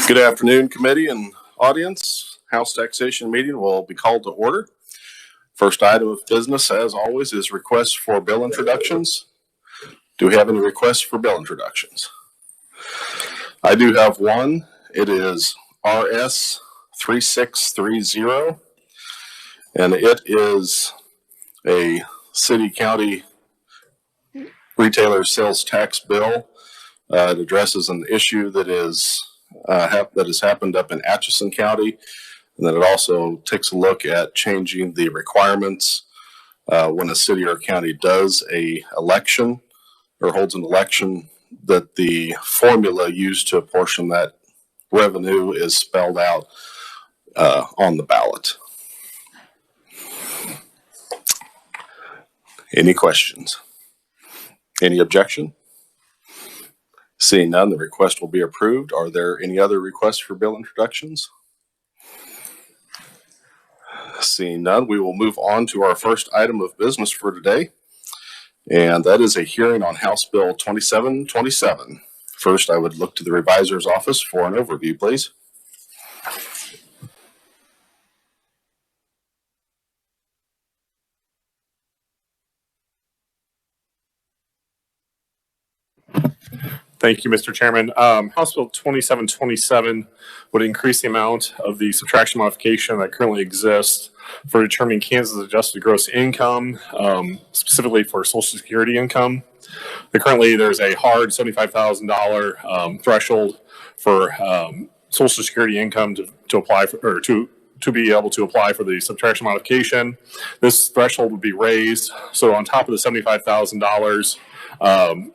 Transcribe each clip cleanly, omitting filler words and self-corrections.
Good afternoon, committee and audience. House taxation meeting will be called to order. First item of business, as always, is requests for bill introductions. Do we have any requests for bill introductions? I do have one. It is RS 3630, and it is a city-county retailer sales tax bill. It addresses an issue that has happened up in Atchison County, and then it also takes a look at changing the requirements when a city or county does a election or holds an election, that the formula used to apportion that revenue is spelled out on the ballot. Any questions? Any objection? Seeing none, the request will be approved. Are there any other requests for bill introductions? Seeing none, we will move on to our first item of business for today, and that is a hearing on House Bill 2727. First, I would look to the revisor's office for an overview, please. Thank you, Mr. Chairman. House Bill 2727 would increase the amount of the subtraction modification that currently exists for determining Kansas adjusted gross income, specifically for Social Security income. Currently, there's a hard $75,000 threshold for Social Security income to apply for, or to be able to apply for the subtraction modification. This threshold would be raised, so on top of the $75,000,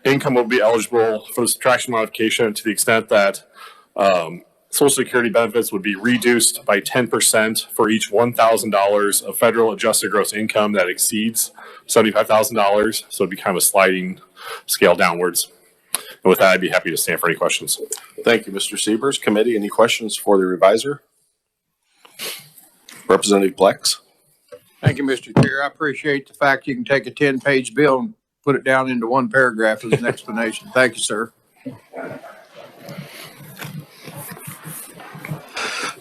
income will be eligible for the subtraction modification to the extent that Social Security benefits would be reduced by 10% for each $1,000 of federal adjusted gross income that exceeds $75,000. So it'd be kind of a sliding scale downwards. And with that, I'd be happy to stand for any questions. Thank you, Mr. Siebers. Committee, any questions for the revisor? Representative Blex. Thank you, Mr. Chair. I appreciate the fact you can take a 10-page bill and put it down into one paragraph as an explanation. Thank you, sir.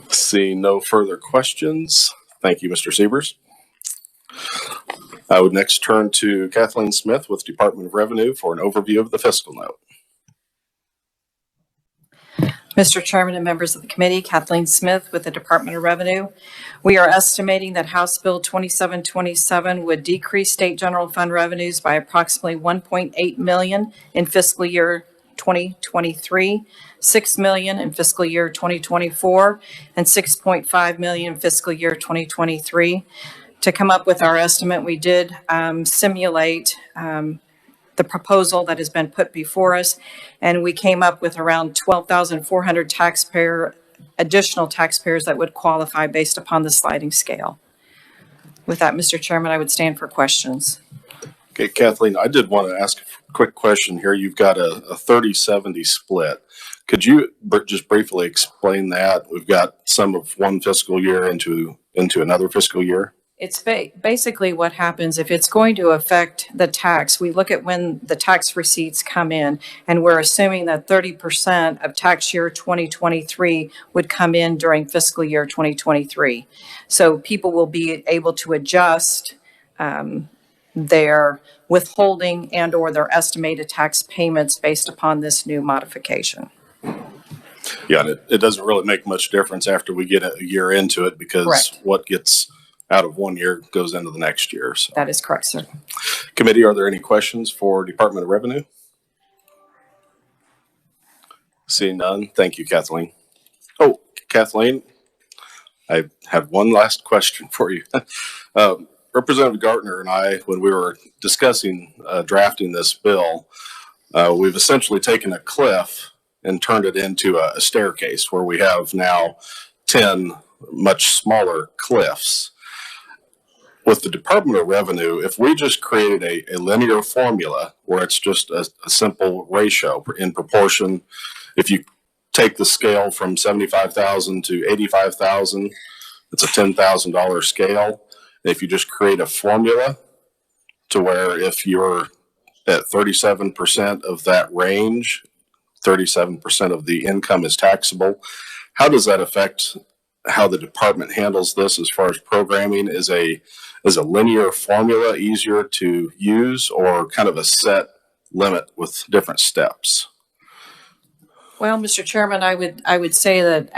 Seeing no further questions, thank you, Mr. Siebers. I would next turn to Kathleen Smith with Department of Revenue for an overview of the fiscal note. Mr. Chairman and members of the committee, Kathleen Smith with the Department of Revenue. We are estimating that House Bill 2727 would decrease state general fund revenues by approximately $1.8 million in fiscal year 2023, $6 million in fiscal year 2024, and $6.5 million in fiscal year 2023. To come up with our estimate, we did simulate the proposal that has been put before us, and we came up with around 12,400 additional taxpayers that would qualify based upon the sliding scale. With that, Mr. Chairman, I would stand for questions. Okay, Kathleen, I did want to ask a quick question here. You've got a 30-70 split. Could you just briefly explain that? We've got some of one fiscal year into another fiscal year. It's basically what happens if it's going to affect the tax. We look at when the tax receipts come in, and we're assuming that 30% of tax year 2023 would come in during fiscal year 2023. So people will be able to adjust their withholding and or their estimated tax payments based upon this new modification. Yeah, it doesn't really make much difference after we get a year into it, because correct. What gets out of one year goes into the next year. So. That is correct, sir. Committee, are there any questions for Department of Revenue? Seeing none, thank you, Kathleen. Oh, Kathleen, I have one last question for you. Representative Gartner and I, when we were discussing drafting this bill, we've essentially taken a cliff and turned it into a staircase where we have now 10 much smaller cliffs. With the Department of Revenue, if we just created a linear formula where it's just a simple ratio in proportion, if you take the scale from 75,000 to 85,000, it's a $10,000 scale. If you just create a formula to where if you're at 37% of that range, 37% of the income is taxable. How does that affect how the department handles this as far as programming? Is a linear formula easier to use, or kind of a set limit with different steps? Well, Mr. Chairman, I would say that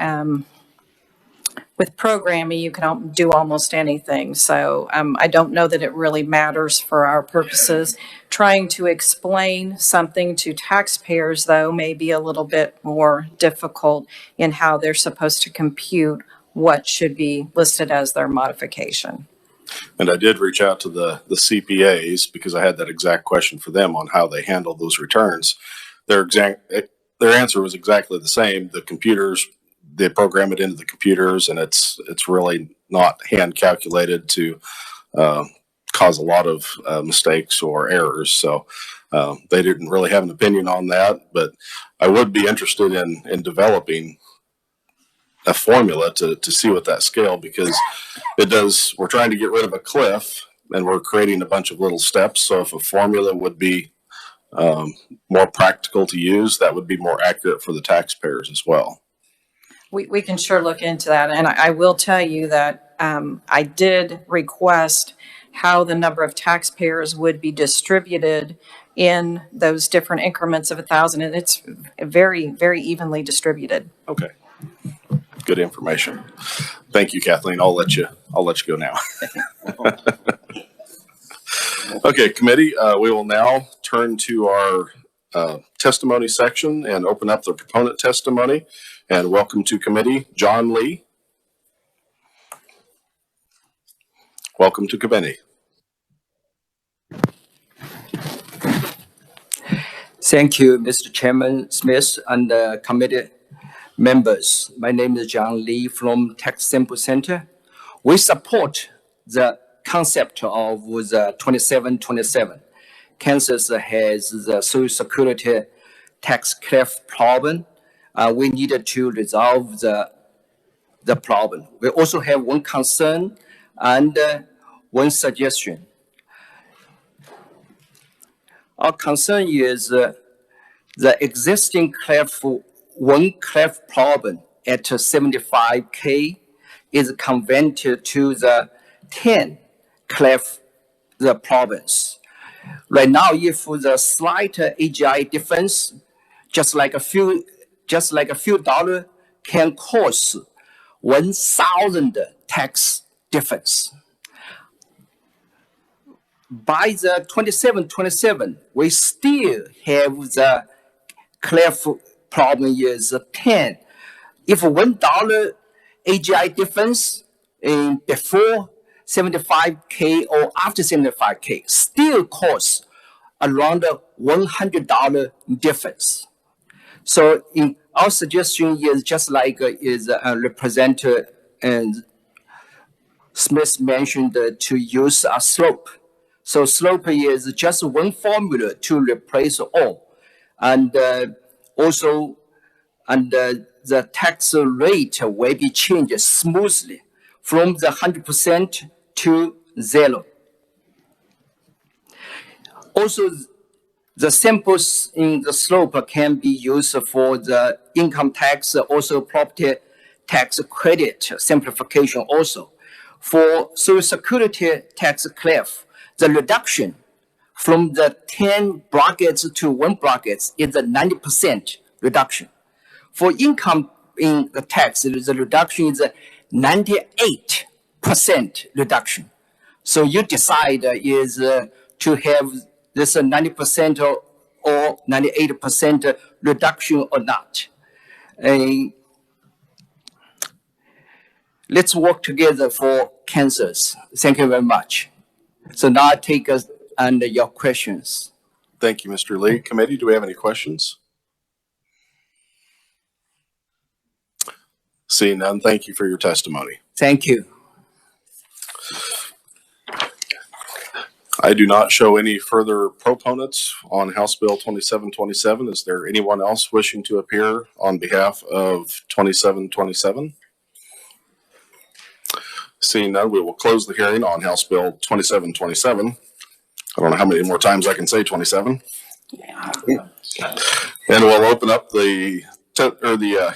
with programming, you can do almost anything. So I don't know that it really matters for our purposes. Trying to explain something to taxpayers, though, may be a little bit more difficult in how they're supposed to compute what should be listed as their modification. And I did reach out to the CPAs because I had that exact question for them on how they handle those returns. Their answer was exactly the same. The computers, they program it into the computers, and it's really not hand calculated to cause a lot of mistakes or errors. So they didn't really have an opinion on that, but I would be interested in developing a formula to see what that scale, because we're trying to get rid of a cliff and we're creating a bunch of little steps. So if a formula would be more practical to use, that would be more accurate for the taxpayers as well. We can sure look into that. And I will tell you that I did request how the number of taxpayers would be distributed in those different increments of 1,000, and it's very, very evenly distributed. Okay. Good information. Thank you, Kathleen. I'll let you go now. Okay, committee, we will now turn to our testimony section and open up the proponent testimony. And welcome to committee, John Lee. Welcome to committee. Thank you, Mr. Chairman Smith and committee members. My name is John Lee from Tax Sample Center. We support the concept of the 2727. Kansas has the Social Security tax cliff problem. We needed to resolve the problem. We also have one concern and one suggestion. Our concern is the existing one cliff problem at 75K is converted to the 10 cliff the province. Right now, if the slight AGI difference, just like a few dollars, can cause 1,000 tax difference. By the 2727, we still have the cliff problem is 10. If $1 AGI difference in before 75K or after 75K still costs around $100 difference. So in our suggestion is just like Representative Smith mentioned to use a slope. So slope is just one formula to replace all. And also, the tax rate will be changed smoothly from the 100% to 0. Also, the samples in the slope can be used for the income tax, also property tax credit simplification also. For Social Security tax cliff, the reduction from the 10 brackets to 1 bracket is a 90% reduction. For income in the tax, the reduction is a 98% reduction. So you decide is to have this 90% or 98% reduction or not. Let's work together for Kansas. Thank you very much. So now I take us under your questions. Thank you, Mr. Lee. Committee, do we have any questions? Seeing none, thank you for your testimony. Thank you. I do not show any further proponents on House Bill 2727. Is there anyone else wishing to appear on behalf of 2727? Seeing none, we will close the hearing on House Bill 2727. I don't know how many more times I can say 27. And we'll open up the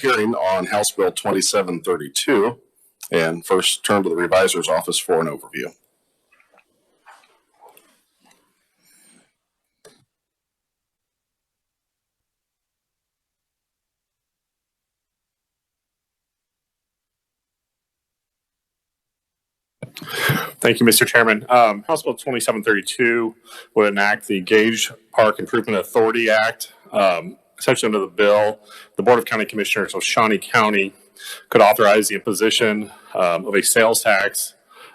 hearing on House Bill 2732, and first turn to the revisor's office for an overview. Thank you, Mr. Chairman. House Bill 2732 would enact the Gage Park Improvement Authority Act. Essentially, under the bill, the Board of County Commissioners of Shawnee County could authorize the imposition of a sales tax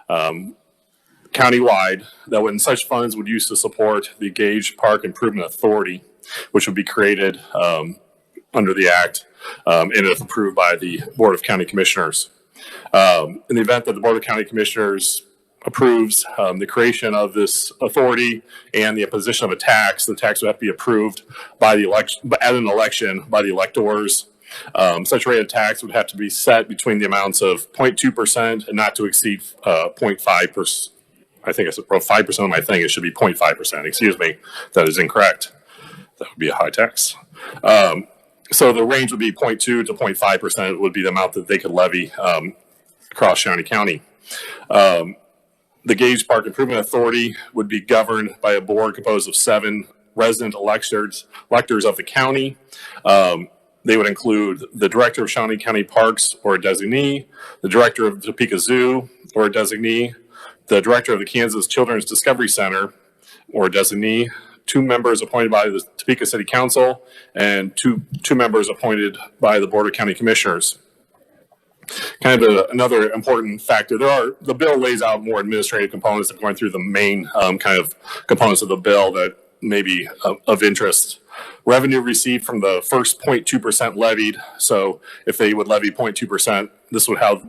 countywide that when such funds would use to support the Gage Park Improvement Authority, which would be created under the act and if approved by the Board of County Commissioners. In the event that the Board of County Commissioners approves the creation of this authority and the imposition of a tax, the tax would have to be approved by the election, at an election by the electors. Such rate of tax would have to be set between the amounts of 0.2% and not to exceed 0.5%. I think I said 5% of my thing. It should be 0.5%. Excuse me. That is incorrect. That would be a high tax. So the range would be 0.2 to 0.5% would be the amount that they could levy across Shawnee County. The Gage Park Improvement Authority would be governed by a board composed of 7 resident electors of the county. They would include the director of Shawnee County Parks or a designee, the director of Topeka Zoo or a designee, the director of the Kansas Children's Discovery Center or a designee, 2 members appointed by the Topeka City Council, and two members appointed by the Board of County Commissioners. Kind of another important factor, the bill lays out more administrative components that going through the main kind of components of the bill that may be of interest. Revenue received from the first 0.2% levied. So if they would levy 0.2%, this would how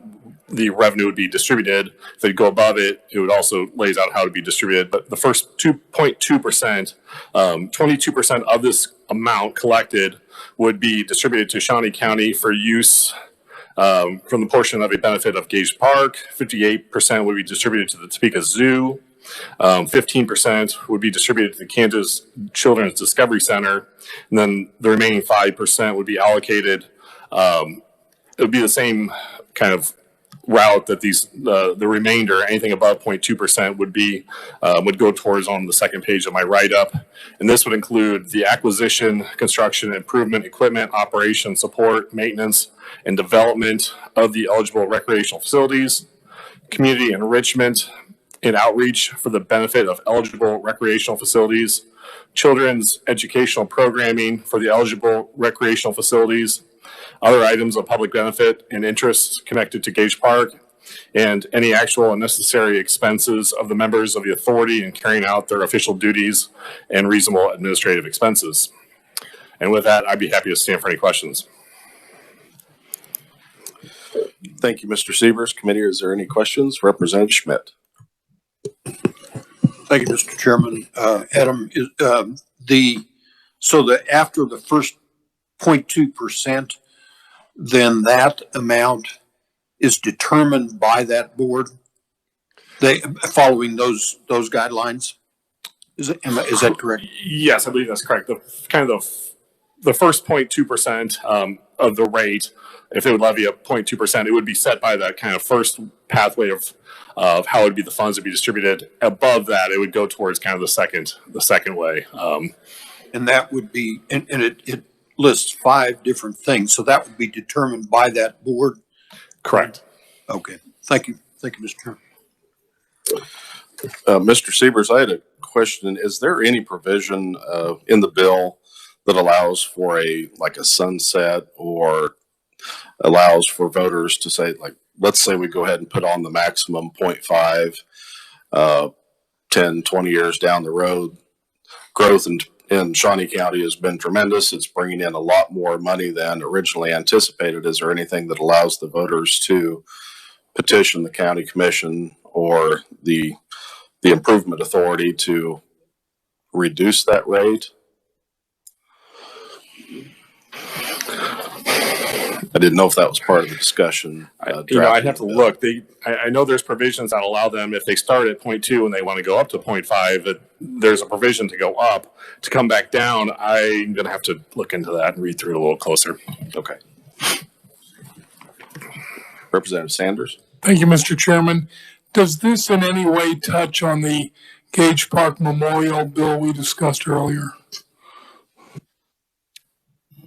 the revenue would be distributed. If they go above it, it would also lays out how to be distributed. But the first 2.2%, 22% of this amount collected would be distributed to Shawnee County for use from the portion of a benefit of Gage Park. 58% would be distributed to the Topeka Zoo. 15% would be distributed to the Kansas Children's Discovery Center. And then the remaining 5% would be allocated. It would be the same kind of route that the remainder, anything above 0.2% would go towards on the second page of my write-up. And this would include the acquisition, construction, improvement, equipment, operation, support, maintenance, and development of the eligible recreational facilities, community enrichment and outreach for the benefit of eligible recreational facilities, children's educational programming for the eligible recreational facilities, other items of public benefit and interest connected to Gage Park, and any actual and necessary expenses of the members of the authority in carrying out their official duties and reasonable administrative expenses. And with that, I'd be happy to stand for any questions. Thank you, Mr. Sievers. Committee, is there any questions? Representative Schmidt. Thank you, Mr. Chairman. Adam, after the first 0.2%, then that amount is determined by that board. They following those guidelines. Is that correct? Yes, I believe that's correct. The first 0.2% of the rate, if they would levy a 0.2%, it would be set by that kind of first pathway of how it would be the funds would be distributed. Above that, it would go towards kind of the second way. And that would be, and it lists 5 different things. So that would be determined by that board. Correct. Okay. Thank you. Thank you, Mr. Chairman. Mr. Sievers, I had a question. Is there any provision in the bill that allows for a sunset or allows for voters to say, like, let's say we go ahead and put on the maximum 0.5, 10, 20 years down the road, growth in Shawnee County has been tremendous. It's bringing in a lot more money than originally anticipated. Is there anything that allows the voters to petition the county commission or the improvement authority to reduce that rate? I didn't know if that was part of the discussion. I'd have to look. I know there's provisions that allow them, if they start at 0.2 and they want to go up to 0.5, that there's a provision to go up. To come back down, I'm going to have to look into that and read through it a little closer. Okay. Representative Sanders. Thank you, Mr. Chairman. Does this in any way touch on the Gage Park Memorial Bill we discussed earlier?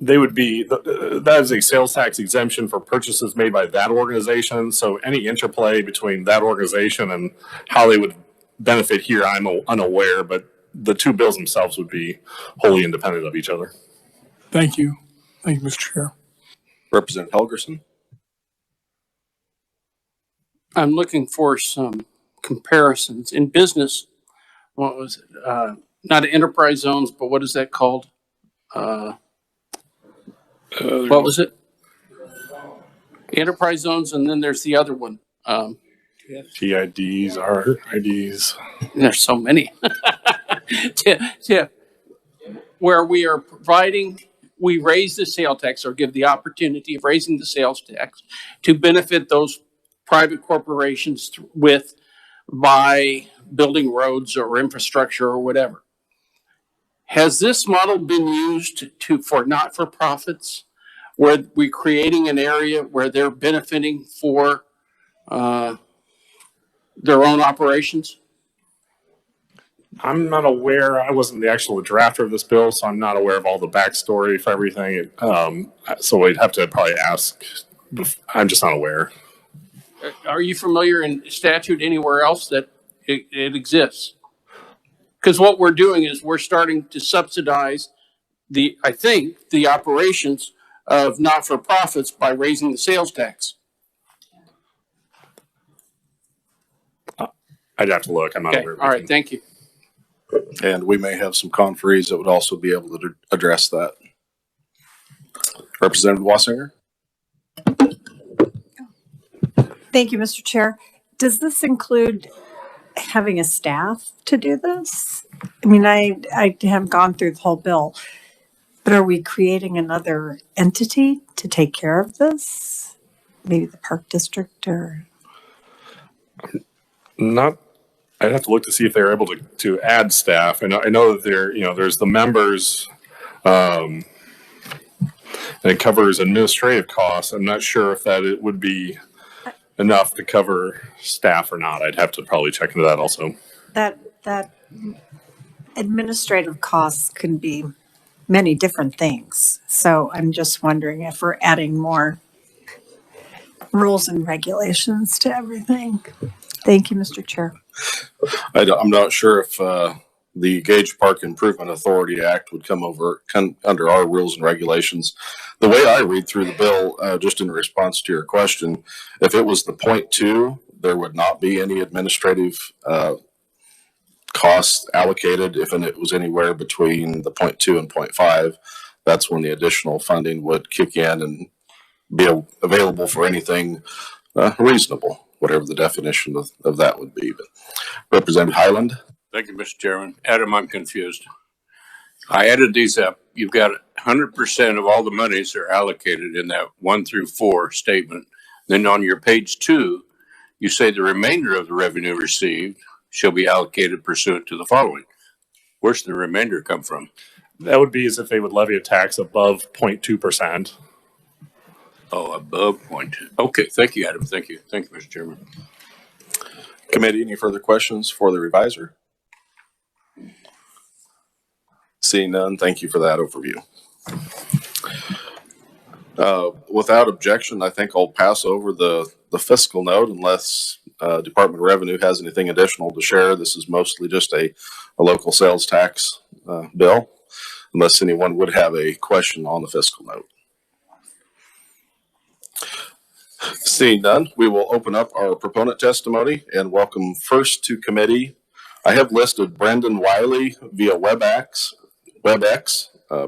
They would be, that is a sales tax exemption for purchases made by that organization. So any interplay between that organization and how they would benefit here, I'm unaware, but the two bills themselves would be wholly independent of each other. Thank you. Thank you, Mr. Chair. Representative Helgerson. I'm looking for some comparisons in business. What was it? Not enterprise zones, but what is that called? What was it? Enterprise zones, and then there's the other one. TIDs, RIDs. There's so many. Where we are providing, we raise the sales tax or give the opportunity of raising the sales tax to benefit those private corporations by building roads or infrastructure or whatever. Has this model been used for not-for-profits, where we're creating an area where they're benefiting for their own operations? I'm not aware. I wasn't the actual drafter of this bill, so I'm not aware of all the backstory for everything. So we'd have to probably ask. I'm just not aware. Are you familiar in statute anywhere else that it exists? Because what we're doing is we're starting to subsidize the operations of not-for-profits by raising the sales tax. I'd have to look. I'm not aware of All right, thank you. And we may have some conferees that would also be able to address that. Representative Wassinger. Thank you, Mr. Chair. Does this include having a staff to do this? I mean, I have gone through the whole bill, but are we creating another entity to take care of this? Maybe the park district or? Not. I'd have to look to see if they're able to add staff. I know that there's the members, and it covers administrative costs. I'm not sure if it would be enough to cover staff or not. I'd have to probably check into that also. That administrative costs can be many different things. So I'm just wondering if we're adding more rules and regulations to everything. Thank you, Mr. Chair. I'm not sure if the Gage Park Improvement Authority Act would come under our rules and regulations. The way I read through the bill, just in response to your question, if it was the 0.2, there would not be any administrative costs allocated. If it was anywhere between the 0.2 and 0.5, that's when the additional funding would kick in and be available for anything reasonable, whatever the definition of that would be. But Representative Highland. Thank you, Mr. Chairman. Adam, I'm confused. I added these up. You've got 100% of all the monies are allocated in that 1 through 4 statement. Then on your page 2, you say the remainder of the revenue received shall be allocated pursuant to the following. Where's the remainder come from? That would be as if they would levy a tax above 0.2%. Oh, above 0.2. Okay, thank you, Adam. Thank you. Thank you, Mr. Chairman. Committee, any further questions for the reviser? Seeing none, thank you for that overview. Without objection, I think I'll pass over the fiscal note unless Department of Revenue has anything additional to share. This is mostly just a local sales tax bill, unless anyone would have a question on the fiscal note. Seeing none, we will open up our proponent testimony and welcome first to committee. I have listed Brendan Wiley via WebEx.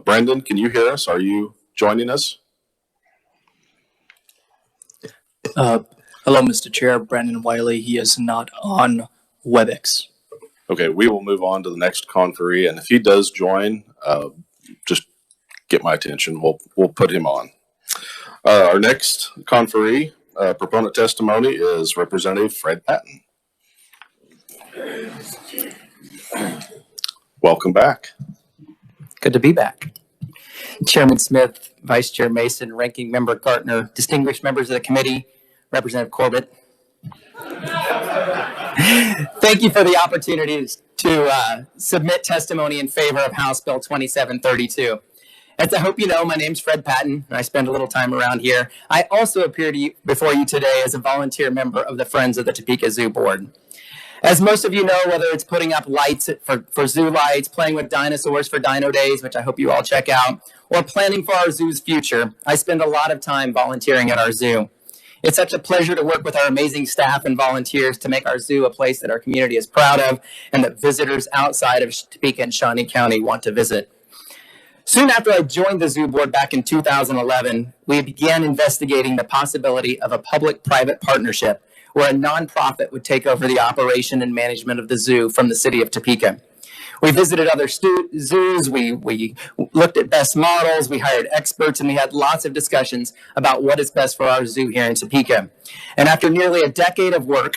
Brendan, can you hear us? Are you joining us? Hello, Mr. Chair. Brandon Wiley. He is not on WebEx. Okay, we will move on to the next conferee, and if he does join, just get my attention. We'll put him on. Our next conferee, proponent testimony is Representative Fred Patton. Welcome back. Good to be back. Chairman Smith, Vice Chair Mason, Ranking Member Gartner, distinguished members of the committee, Representative Corbett. Thank you for the opportunity to submit testimony in favor of House Bill 2732. As I hope you know, my name's Fred Patton, and I spend a little time around here. I also appear before you today as a volunteer member of the Friends of the Topeka Zoo Board. As most of you know, whether it's putting up lights for zoo lights, playing with dinosaurs for Dino Days, which I hope you all check out, or planning for our zoo's future, I spend a lot of time volunteering at our zoo. It's such a pleasure to work with our amazing staff and volunteers to make our zoo a place that our community is proud of and that visitors outside of Topeka and Shawnee County want to visit. Soon after I joined the zoo board back in 2011, we began investigating the possibility of a public-private partnership where a nonprofit would take over the operation and management of the zoo from the city of Topeka. We visited other zoos, we looked at best models, we hired experts, and we had lots of discussions about what is best for our zoo here in Topeka. And after nearly a decade of work,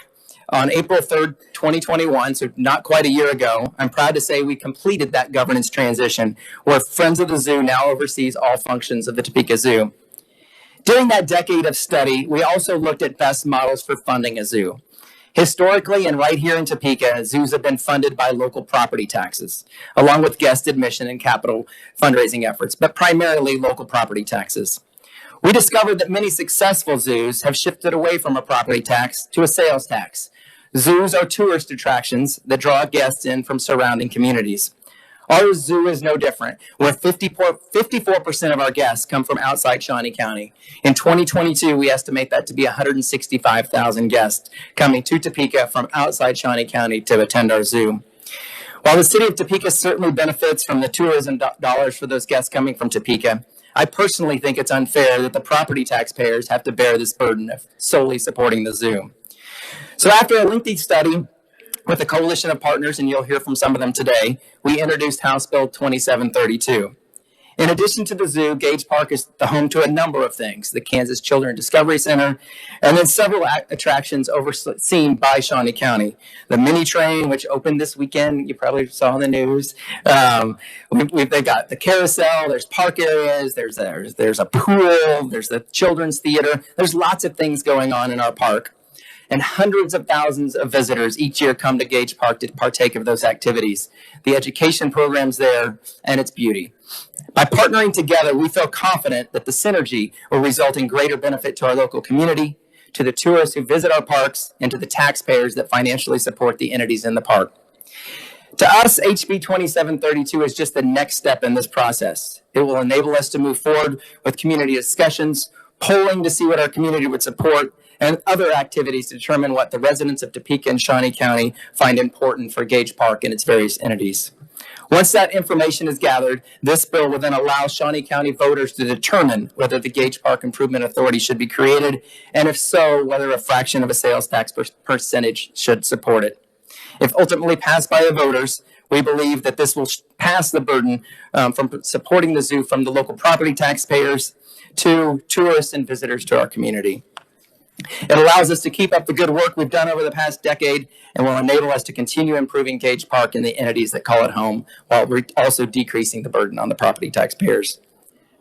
on April 3rd, 2021, so not quite a year ago, I'm proud to say we completed that governance transition where Friends of the Zoo now oversees all functions of the Topeka Zoo. During that decade of study, we also looked at best models for funding a zoo. Historically, and right here in Topeka, zoos have been funded by local property taxes, along with guest admission and capital fundraising efforts, but primarily local property taxes. We discovered that many successful zoos have shifted away from a property tax to a sales tax. Zoos are tourist attractions that draw guests in from surrounding communities. Our zoo is no different, where 54% of our guests come from outside Shawnee County. In 2022, we estimate that to be 165,000 guests coming to Topeka from outside Shawnee County to attend our zoo. While the city of Topeka certainly benefits from the tourism dollars for those guests coming from Topeka, I personally think it's unfair that the property taxpayers have to bear this burden of solely supporting the zoo. So after a lengthy study with a coalition of partners, and you'll hear from some of them today, we introduced House Bill 2732. In addition to the zoo, Gage Park is the home to a number of things, the Kansas Children Discovery Center, and then several attractions overseen by Shawnee County. The mini train, which opened this weekend, you probably saw in the news. They've got the carousel, there's park areas, there's a pool, there's the children's theater. There's lots of things going on in our park. And hundreds of thousands of visitors each year come to Gage Park to partake of those activities. The education program's there, and its beauty. By partnering together, we feel confident that the synergy will result in greater benefit to our local community, to the tourists who visit our parks, and to the taxpayers that financially support the entities in the park. To us, HB 2732 is just the next step in this process. It will enable us to move forward with community discussions, polling to see what our community would support, and other activities to determine what the residents of Topeka and Shawnee County find important for Gage Park and its various entities. Once that information is gathered, this bill will then allow Shawnee County voters to determine whether the Gage Park Improvement Authority should be created, and if so, whether a fraction of a sales tax percentage should support it. If ultimately passed by the voters, we believe that this will pass the burden from supporting the zoo from the local property taxpayers to tourists and visitors to our community. It allows us to keep up the good work we've done over the past decade and will enable us to continue improving Gage Park and the entities that call it home, while we're also decreasing the burden on the property taxpayers.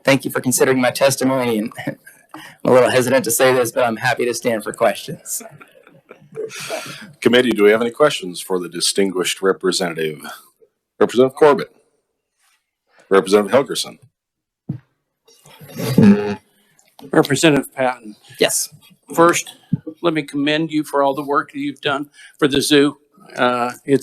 Thank you for considering my testimony, and I'm a little hesitant to say this, but I'm happy to stand for questions. Committee, do we have any questions for the distinguished representative? Representative Corbett. Representative Helgerson. Representative Patton. Yes. First, let me commend you for all the work that you've done for the zoo. It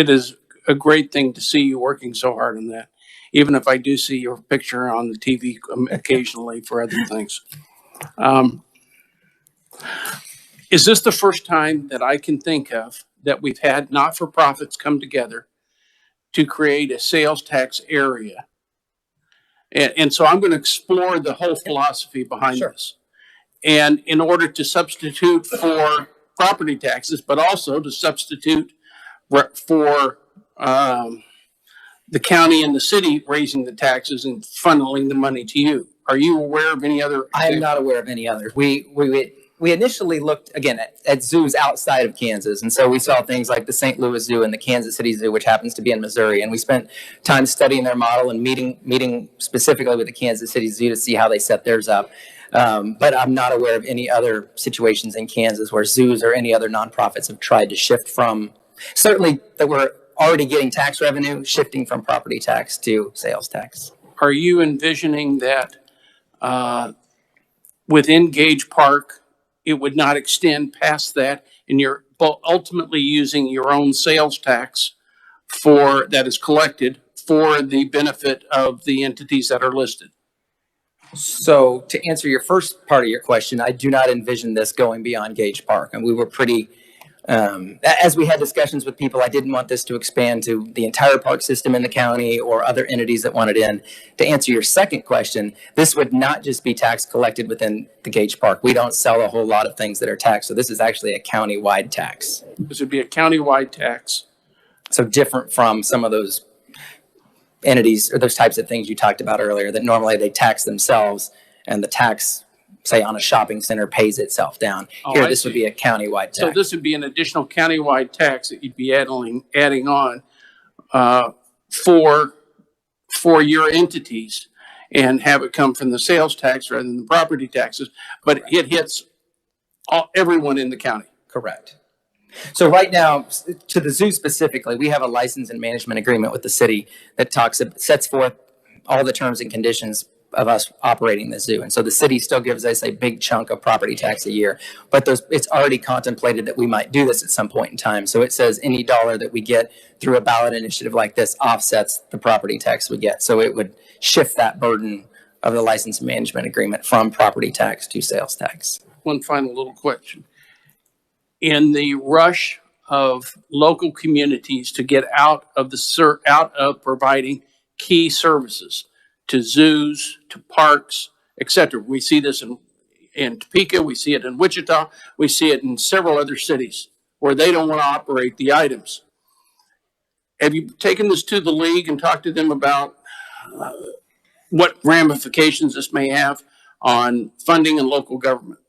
is a great thing to see you working so hard on that, even if I do see your picture on the TV occasionally for other things. Is this the first time that I can think of that we've had not-for-profits come together to create a sales tax area? And so I'm going to explore the whole philosophy behind this. And in order to substitute for property taxes, but also to substitute for the county and the city raising the taxes and funneling the money to you. Are you aware of any other? I am not aware of any other. We initially looked again at zoos outside of Kansas, and so we saw things like the St. Louis Zoo and the Kansas City Zoo, which happens to be in Missouri. And we spent time studying their model and meeting specifically with the Kansas City Zoo to see how they set theirs up. But I'm not aware of any other situations in Kansas where zoos or any other nonprofits have tried to shift from, certainly that we're already getting tax revenue, shifting from property tax to sales tax. Are you envisioning that within Gage Park, it would not extend past that, and you're ultimately using your own sales tax that is collected for the benefit of the entities that are listed? So to answer your first part of your question, I do not envision this going beyond Gage Park. And we were pretty, as we had discussions with people, I didn't want this to expand to the entire park system in the county or other entities that wanted in. To answer your second question, this would not just be tax collected within the Gage Park. We don't sell a whole lot of things that are taxed. So this is actually a county-wide tax. This would be a county-wide tax. So different from some of those entities or those types of things you talked about earlier that normally they tax themselves and the tax, say on a shopping center, pays itself down. Here, this would be a countywide tax. So this would be an additional countywide tax that you'd be adding on for your entities and have it come from the sales tax rather than the property taxes, but it hits everyone in the county. Correct. So right now, to the zoo specifically, we have a license and management agreement with the city that sets forth all the terms and conditions of us operating the zoo. And so the city still gives us a big chunk of property tax a year, but it's already contemplated that we might do this at some point in time. So it says any dollar that we get through a ballot initiative like this offsets the property tax we get. So it would shift that burden of the license and management agreement from property tax to sales tax. One final little question. In the rush of local communities to get out of providing key services to zoos, to parks, etc. We see this in Topeka, we see it in Wichita, we see it in several other cities where they don't want to operate the items. Have you taken this to the league and talked to them about what ramifications this may have on funding and local government?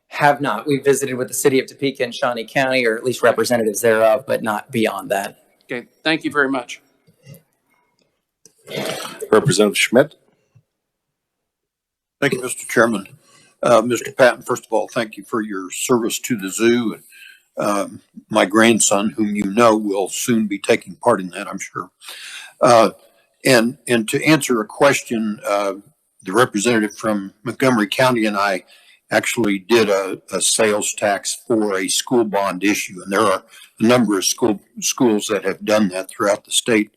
Have not. We visited with the city of Topeka and Shawnee County, or at least representatives thereof, but not beyond that. Okay, thank you very much. Representative Schmidt. Thank you, Mr. Chairman. Mr. Patton, first of all, thank you for your service to the zoo. My grandson, whom you know, will soon be taking part in that, I'm sure. And to answer a question, the representative from Montgomery County and I actually did a sales tax for a school bond issue. And there are a number of schools that have done that throughout the state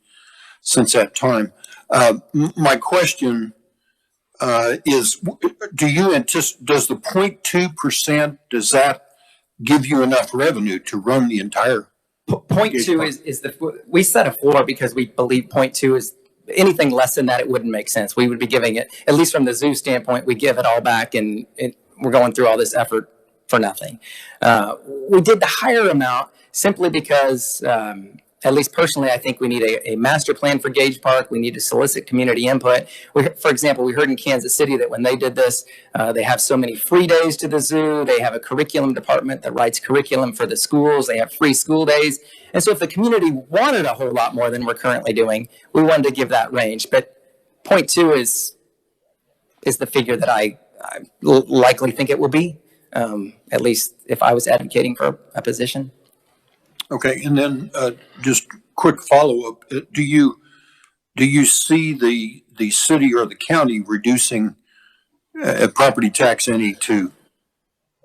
since that time. My question is, does the 0.2%, does that give you enough revenue to run the entire? 0.2 is we set a floor because we believe 0.2 is anything less than that, it wouldn't make sense. We would be giving it, at least from the zoo standpoint, we give it all back and we're going through all this effort for nothing. We did the higher amount simply because, at least personally, I think we need a master plan for Gage Park. We need to solicit community input. For example, we heard in Kansas City that when they did this, they have so many free days to the zoo. They have a curriculum department that writes curriculum for the schools. They have free school days. And so if the community wanted a whole lot more than we're currently doing, we wanted to give that range. But 0.2 is the figure that I likely think it will be, at least if I was advocating for a position. Okay, and then just quick follow-up. Do you see the city or the county reducing property tax any to?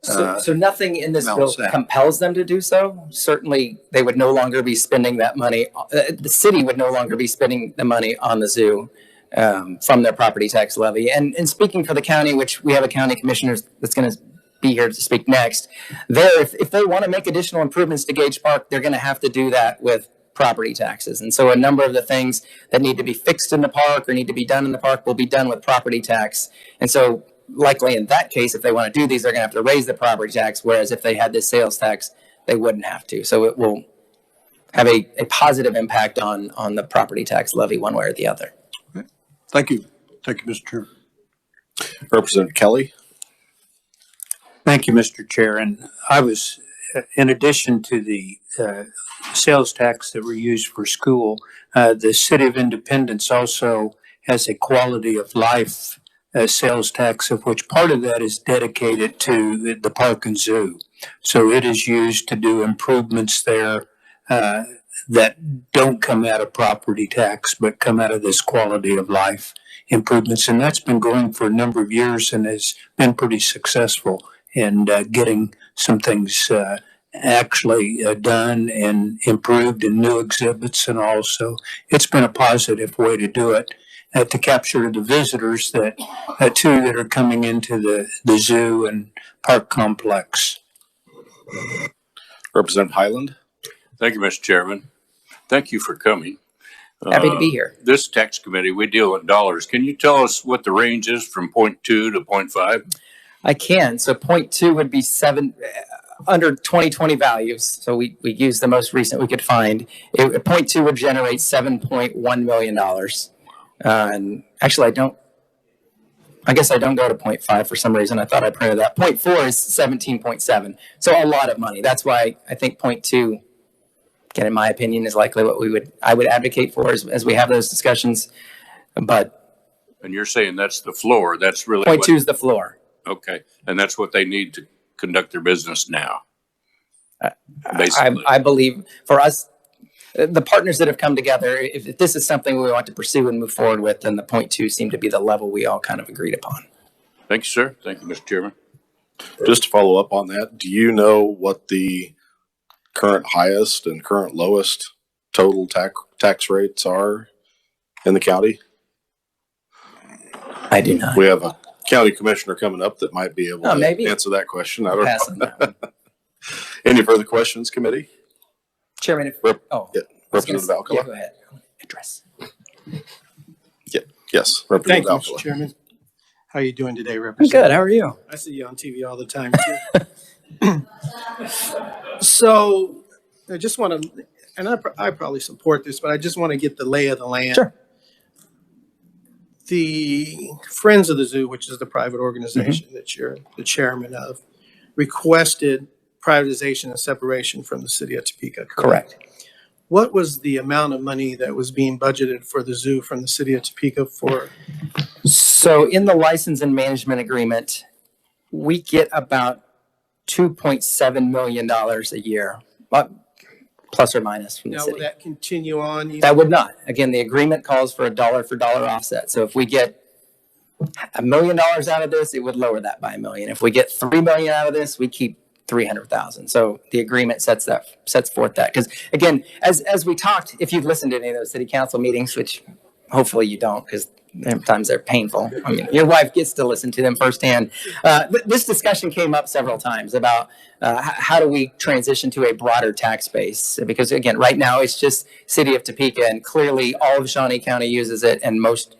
So nothing in this bill compels them to do so. Certainly, they would no longer be spending that money. The city would no longer be spending the money on the zoo from their property tax levy. And speaking for the county, which we have a county commissioner that's going to be here to speak next, if they want to make additional improvements to Gage Park, they're going to have to do that with property taxes. And so a number of the things that need to be fixed in the park or need to be done in the park will be done with property tax. And so likely in that case, if they want to do these, they're going to have to raise the property tax, whereas if they had this sales tax, they wouldn't have to. So it will have a positive impact on the property tax levy one way or the other. Thank you. Thank you, Mr. Chairman. Representative Kelly. Thank you, Mr. Chair. And I was, in addition to the sales tax that were used for school, the City of Independence also has a quality of life sales tax, of which part of that is dedicated to the park and zoo. So it is used to do improvements there that don't come out of property tax, but come out of this quality of life improvements. And that's been going for a number of years and has been pretty successful in getting some things actually done and improved in new exhibits and all. So it's been a positive way to do it. To capture the visitors that that are coming into the zoo and park complex. Representative Highland. Thank you, Mr. Chairman. Thank you for coming. Happy to be here. This tax committee, we deal in dollars. Can you tell us what the range is from 0.2 to 0.5? I can. So 0.2 would be under 2020 values. So we used the most recent we could find. 0.2 would generate $7.1 million. And actually, I guess I don't go to 0.5 for some reason. I thought I printed that. 0.4 is 17.7. So a lot of money. That's why I think 0.2, again, in my opinion, is likely what I would advocate for as we have those discussions. But. And you're saying that's the floor. That's really 0.2 is the floor. Okay. And that's what they need to conduct their business now. Basically. I believe for us, the partners that have come together, if this is something we want to pursue and move forward with, then the 0.2 seemed to be the level we all kind of agreed upon. Thank you, sir. Thank you, Mr. Chairman. Just to follow up on that, do you know what the current highest and current lowest total tax rates are in the county? I do not. We have a county commissioner coming up that might be able to maybe answer that question. I don't pass know. on that one. Any further questions, committee? Chairman, Representative Alcala. Yeah, go ahead. Address. Yes, Thank you, Representative Mr. Alcala. Chairman. How are you doing today, I'm Representative? good. How are you? I see you on TV all the time, too. So I just want to, and I probably support this, but I just want to get the lay of the land. Sure. The Friends of the Zoo, which is the private organization that you're the chairman of, requested privatization and separation from the city of Topeka. Correct. What was the amount of money that was being budgeted for the zoo from the city of Topeka for? So in the license and management agreement, we get about $2.7 million a year, plus or minus from the Now, city. will that continue on? That would not. Again, the agreement calls for a dollar for dollar offset. So if we get $1 million out of this, it would lower that by $1 million. If we get $3 million out of this, we keep $300,000. So the agreement sets forth that. Because again, as we talked, if you've listened to any of those city council meetings, which hopefully you don't, because sometimes they're painful. I mean, your wife gets to listen to them firsthand. This discussion came up several times about how do we transition to a broader tax base? Because again, right now it's just city of Topeka, and clearly all of Shawnee County uses it, and most,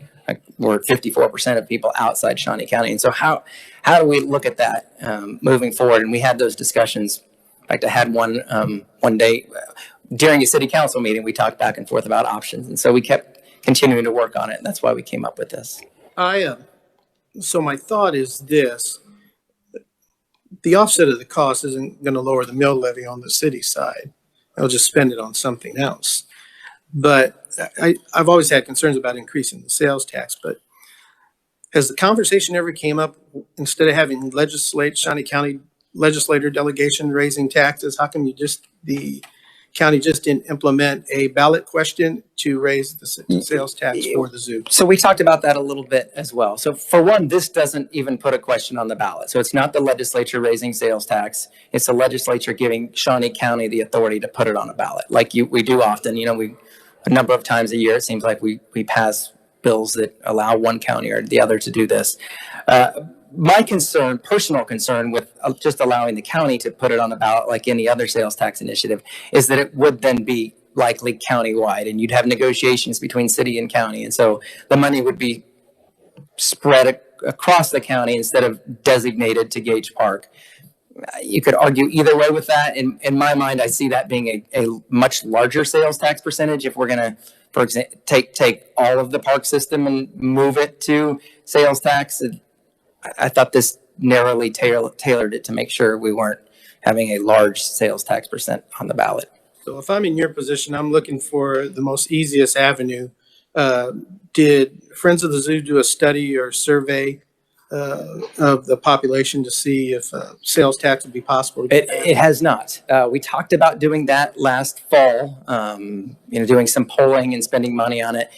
we're 54% of people outside Shawnee County. And so how do we look at that moving forward? And we had those discussions. In fact, I had one day during a city council meeting, we talked back and forth about options. And so we kept continuing to work on it. And that's why we came up with this. So my thought is this: the offset of the cost isn't going to lower the mill levy on the city side. They'll just spend it on something else. But I've always had concerns about increasing the sales tax. But has the conversation ever came up, instead of having Shawnee County legislator delegation raising taxes, how come the county just didn't implement a ballot question to raise the sales tax for the zoo? So we talked about that a little bit as well. So for one, this doesn't even put a question on the ballot. So it's not the legislature raising sales tax. It's the legislature giving Shawnee County the authority to put it on a ballot, like we do often. A number of times a year, it seems like we pass bills that allow one county or the other to do this. My personal concern with just allowing the county to put it on the ballot like any other sales tax initiative is that it would then be likely countywide, and you'd have negotiations between city and county. And so the money would be spread across the county instead of designated to Gage Park. You could argue either way with that. In my mind, I see that being a much larger sales tax percentage if we're going to, for example, take all of the park system and move it to sales tax. I thought this narrowly tailored it to make sure we weren't having a large sales tax percent on the ballot. So if I'm in your position, I'm looking for the most easiest avenue. Did Friends of the Zoo do a study or survey of the population to see if sales tax would be possible? It has not. We talked about doing that last fall, doing some polling and spending money on it.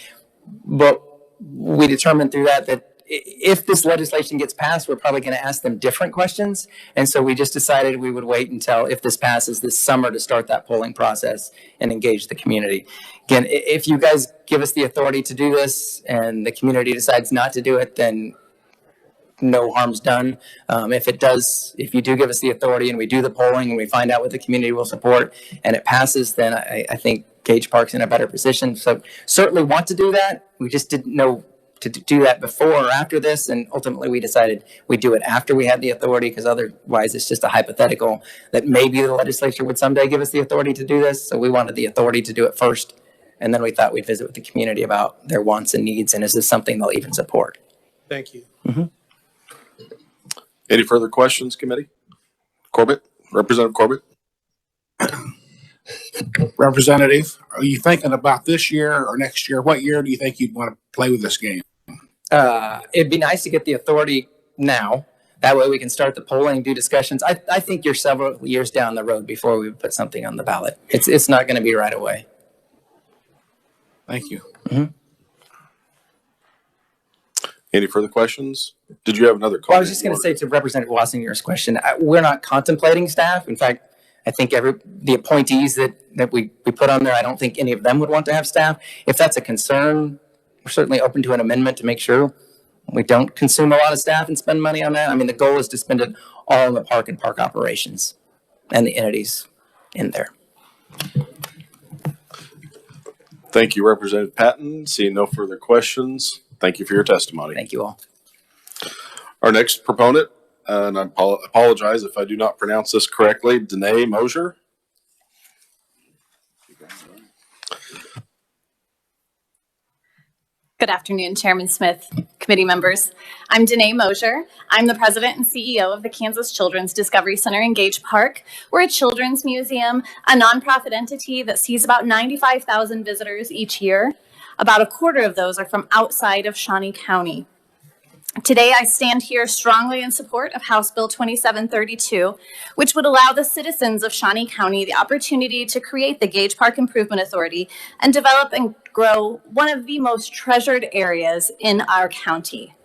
But we determined through that if this legislation gets passed, we're probably going to ask them different questions. And so we just decided we would wait until if this passes this summer to start that polling process and engage the community. Again, if you guys give us the authority to do this and the community decides not to do it, then no harm's done. If you do give us the authority and we do the polling and we find out what the community will support and it passes, then I think Gage Park's in a better position. So certainly want to do that. We just didn't know to do that before or after this, and ultimately we decided we'd do it after we had the authority, because otherwise it's just a hypothetical that maybe the legislature would someday give us the authority to do this. So we wanted the authority to do it first, and then we thought we'd visit with the community about their wants and needs, and is this something they'll even support? Thank you. Any further questions, committee? Corbett, Representative Corbett? Representative, are you thinking about this year or next year? What year do you think you'd want to play with this game? It'd be nice to get the authority now. That way we can start the polling, do discussions. I think you're several years down the road before we put something on the ballot. It's not going to be right away. Thank you. Any further questions? Did you have another comment? Well, I was just going to say to Representative Wassinger's question, we're not contemplating staff. In fact, I think the appointees that we put on there, I don't think any of them would want to have staff. If that's a concern, we're certainly open to an amendment to make sure we don't consume a lot of staff and spend money on that. I mean, the goal is to spend it all in the park and park operations and the entities in there. Thank you, Representative Patton. Seeing no further questions, thank you for your testimony. Thank you all. Our next proponent, and I apologize if I do not pronounce this correctly, Danae Mosier. Good afternoon, Chairman Smith, committee members. I'm Danae Mosier. I'm the president and CEO of the Kansas Children's Discovery Center in Gage Park. We're a children's museum, a nonprofit entity that sees about 95,000 visitors each year. About a quarter of those are from outside of Shawnee County. Today, I stand here strongly in support of House Bill 2732, which would allow the citizens of Shawnee County the opportunity to create the Gage Park Improvement Authority and develop and grow one of the most treasured areas in our county.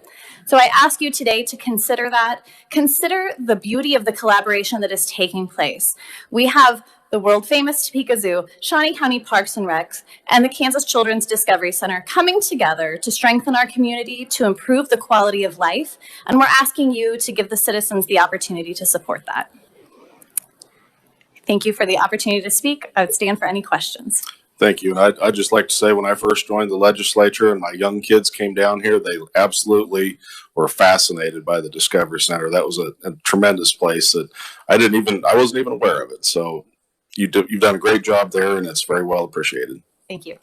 So I ask you today to consider that. Consider the beauty of the collaboration that is taking place. We have the world-famous Topeka Zoo, Shawnee County Parks and Recs, and the Kansas Children's Discovery Center coming together to strengthen our community, to improve the quality of life, and we're asking you to give the citizens the opportunity to support that. Thank you for the opportunity to speak. I would stand for any questions. Thank you. And I'd just like to say, when I first joined the legislature and my young kids came down here, they absolutely were fascinated by the Discovery Center. That was a tremendous place that I wasn't even aware of it. So you've done a great job there, and it's very well appreciated. Thank you.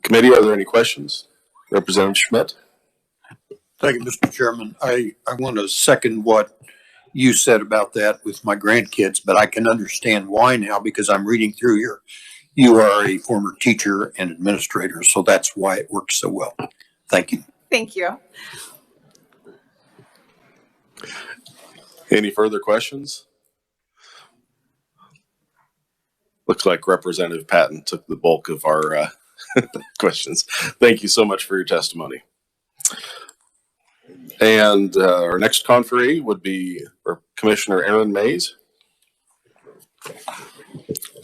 Committee, are there any questions? Representative Schmidt. Thank you, Mr. Chairman. I want to second what you said about that with my grandkids, but I can understand why now, because I'm reading through here. You are a former teacher and administrator, so that's why it works so well. Thank you. Thank you. Any further questions? Looks like Representative Patton took the bulk of our questions. Thank you so much for your testimony. And our next conferee would be Commissioner Aaron Mays.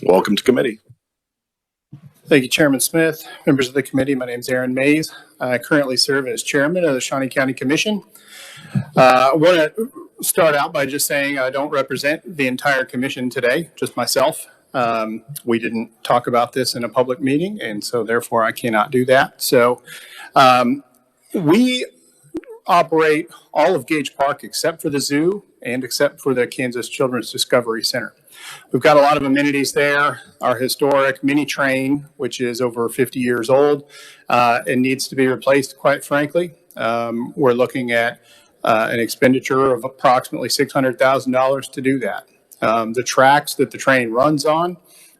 Welcome to committee. Thank you, Chairman Smith, members of the committee. My name is Aaron Mays. I currently serve as chairman of the Shawnee County Commission. I want to start out by just saying I don't represent the entire commission today, just myself. We didn't talk about this in a public meeting, and so therefore I cannot do that. So we operate all of Gage Park except for the zoo and except for the Kansas Children's Discovery Center. We've got a lot of amenities there. Our historic mini train, which is over 50 years old and needs to be replaced, quite frankly. We're looking at an expenditure of approximately $600,000 to do that. The tracks that the train runs on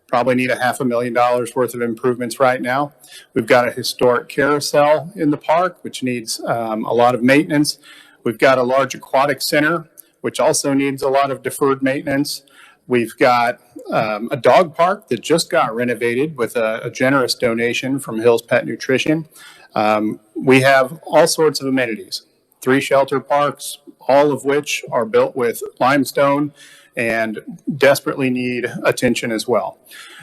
probably need $500,000 worth of improvements right now. We've got a historic carousel in the park, which needs a lot of maintenance. We've got a large aquatic center, which also needs a lot of deferred maintenance. We've got a dog park that just got renovated with a generous donation from Hill's Pet Nutrition. We have all sorts of amenities, 3 shelter parks, all of which are built with limestone and desperately need attention as well.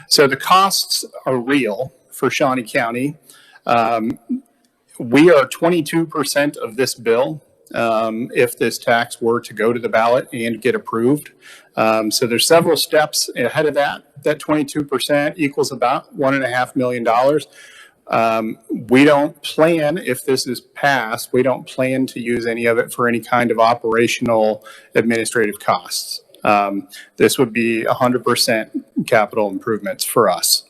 So the costs are real for Shawnee County. We are 22% of this bill if this tax were to go to the ballot and get approved. So there's several steps ahead of that. That 22% equals about $1.5 million. We don't plan, if this is passed, we don't plan to use any of it for any kind of operational administrative costs. This would be 100% capital improvements for us.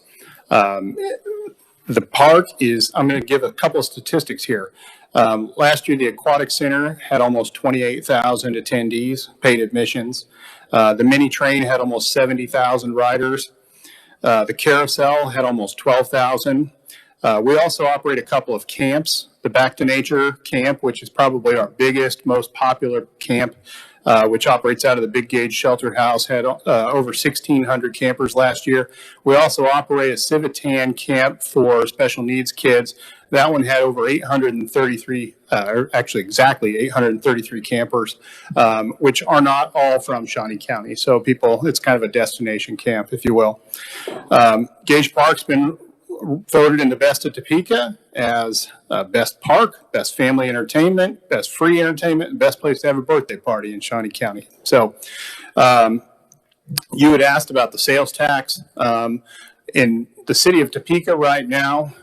The park is, I'm going to give a couple of statistics here. Last year, the Aquatic Center had almost 28,000 attendees, paid admissions. The mini train had almost 70,000 riders. The carousel had almost 12,000. We also operate a couple of camps. The Back to Nature camp, which is probably our biggest, most popular camp, which operates out of the Big Gauge Shelter House, had over 1,600 campers last year. We also operate a Civitan camp for special needs kids. That one had over 833, or actually exactly 833 campers, which are not all from Shawnee County. So people, it's kind of a destination camp, if you will. Gage Park's been voted in the Best of Topeka as best park, best family entertainment, best free entertainment, and best place to have a birthday party in Shawnee County. So you had asked about the sales tax. In the city of Topeka right now,